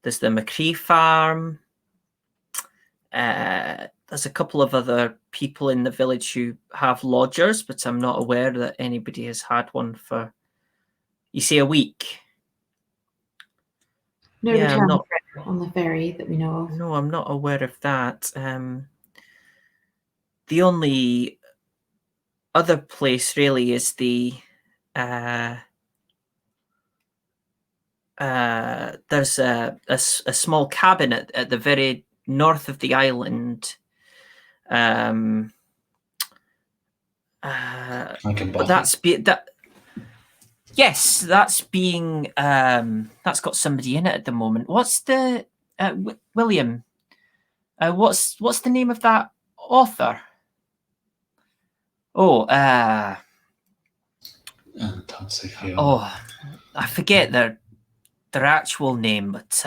McCree farm. There's a couple of other people in the village who have lodgers, but I'm not aware that anybody has had one for, you see, a week. No return on the ferry that we know of. No, I'm not aware of that. The only other place really is the there's a small cabin at the very north of the island. Like a But bothy. Yes, that's being that's got somebody in it at the moment. What's the William? What's the name of that author? Don't say Fiona. Oh, I forget their actual name, but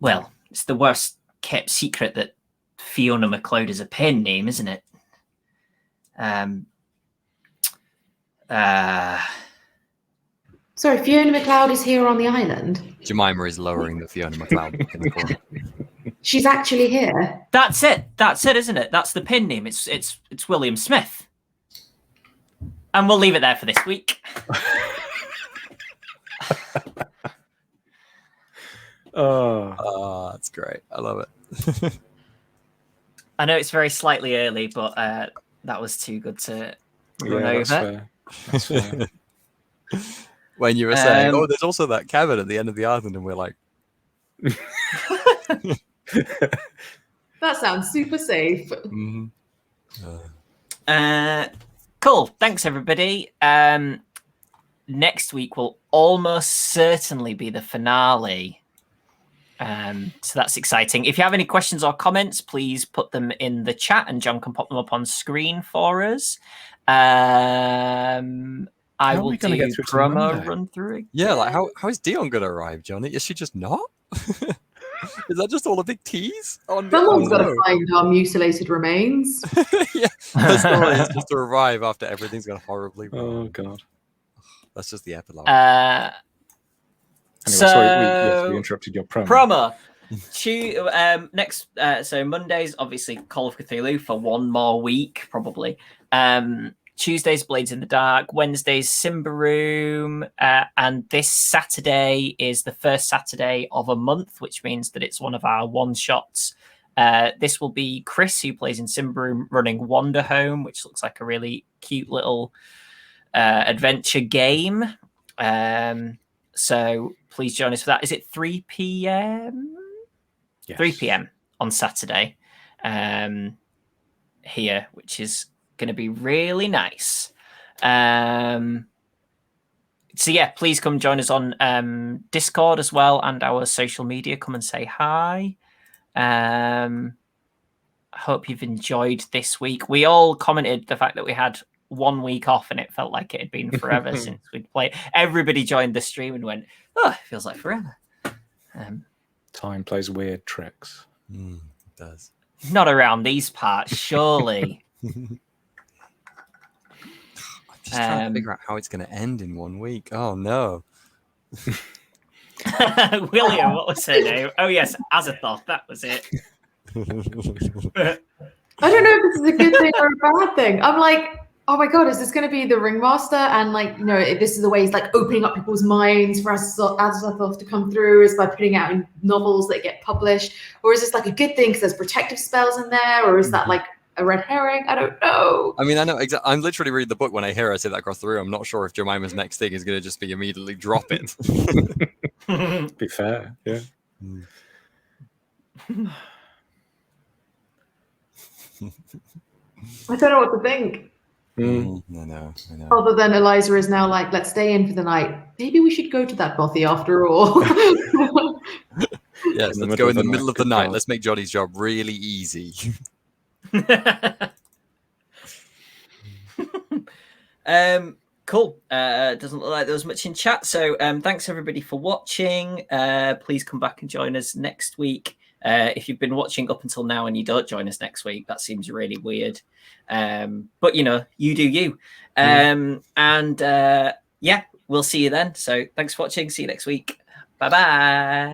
well, it's the worst kept secret that Fiona MacLeod is a pen name, isn't it? Sorry, Fiona MacLeod is here on the island. Jemima is lowering the Fiona MacLeod book in the corner. She's actually here. That's it, isn't it? That's the pen name. It's William Smith. And we'll leave it there for this week. Oh, that's great. I love it. I know it's very slightly early, but that was too good to run over. That's fair. When you were saying, "Oh, there's also that cabin at the end of the island," and we're like, That sounds super safe. mm-hmm. Cool. Thanks, everybody. Next week will almost certainly be the finale. So that's exciting. If you have any questions or comments, please put them in the chat and John can pop them up on screen for us. I will do get through to promo Monday? run through it. "Yeah, like how is Dion going to arrive, Johnny? Is she just not? Is that just all a big tease? Someone's got to find our mutilated remains. Yeah, the story is just to arrive after everything's gone horribly wrong. Oh god. That's just the epilogue. Anyway, So sorry, we interrupted your promo. Next, so Mondays, obviously Call of Cthulhu for one more week, probably. Tuesdays, Blades in the Dark. Wednesdays, Simba Room. And this Saturday is the first Saturday of a month, which means that it's one of our one-shots. This will be Chris, who plays in Simba Room, running Wander Home, which looks like a really cute little adventure game. So please join us for that. Is it 3 p.m.? Yes. 3 p.m. on Saturday here, which is going to be really nice. So yeah, please come join us on Discord as well and our social media. Come and say hi. I hope you've enjoyed this week. We all commented the fact that we had 1 week off and it felt like it had been forever since we'd played. Everybody joined the stream and went, "Oh, it feels like forever." Time plays weird tricks. It does. Not around these parts, surely. I'm just trying to figure out how it's going to end in 1 week. Oh no. William, what was her name? Oh yes, Azathoth, that was it. I don't know if this is a good thing or a bad thing. I'm like, oh my god, is this going to be the ringmaster? And like, you know, if this is the way he's like opening up people's minds for Azathoth to come through is by putting out in novels that get published, or is this like a good thing because there's protective spells in there, or is that like a red herring? I don't know. I mean, I know exactly. I'm literally reading the book when I hear her say that across the room. I'm not sure if Jemima's next thing is going to just be immediately drop it. Be fair, yeah. I don't know what to think. I know. Other than Eliza is now like, let's stay in for the night. Maybe we should go to that bothy after all. Yes, let's go in the middle of the night. Let's make Johnny's job really easy. Cool. Doesn't look like there was much in chat. So thanks everybody for watching. Please come back and join us next week. If you've been watching up until now and you don't join us next week, that seems really weird. But you know, you do you. And yeah, we'll see you then. So thanks for watching. See you next week. Bye-bye.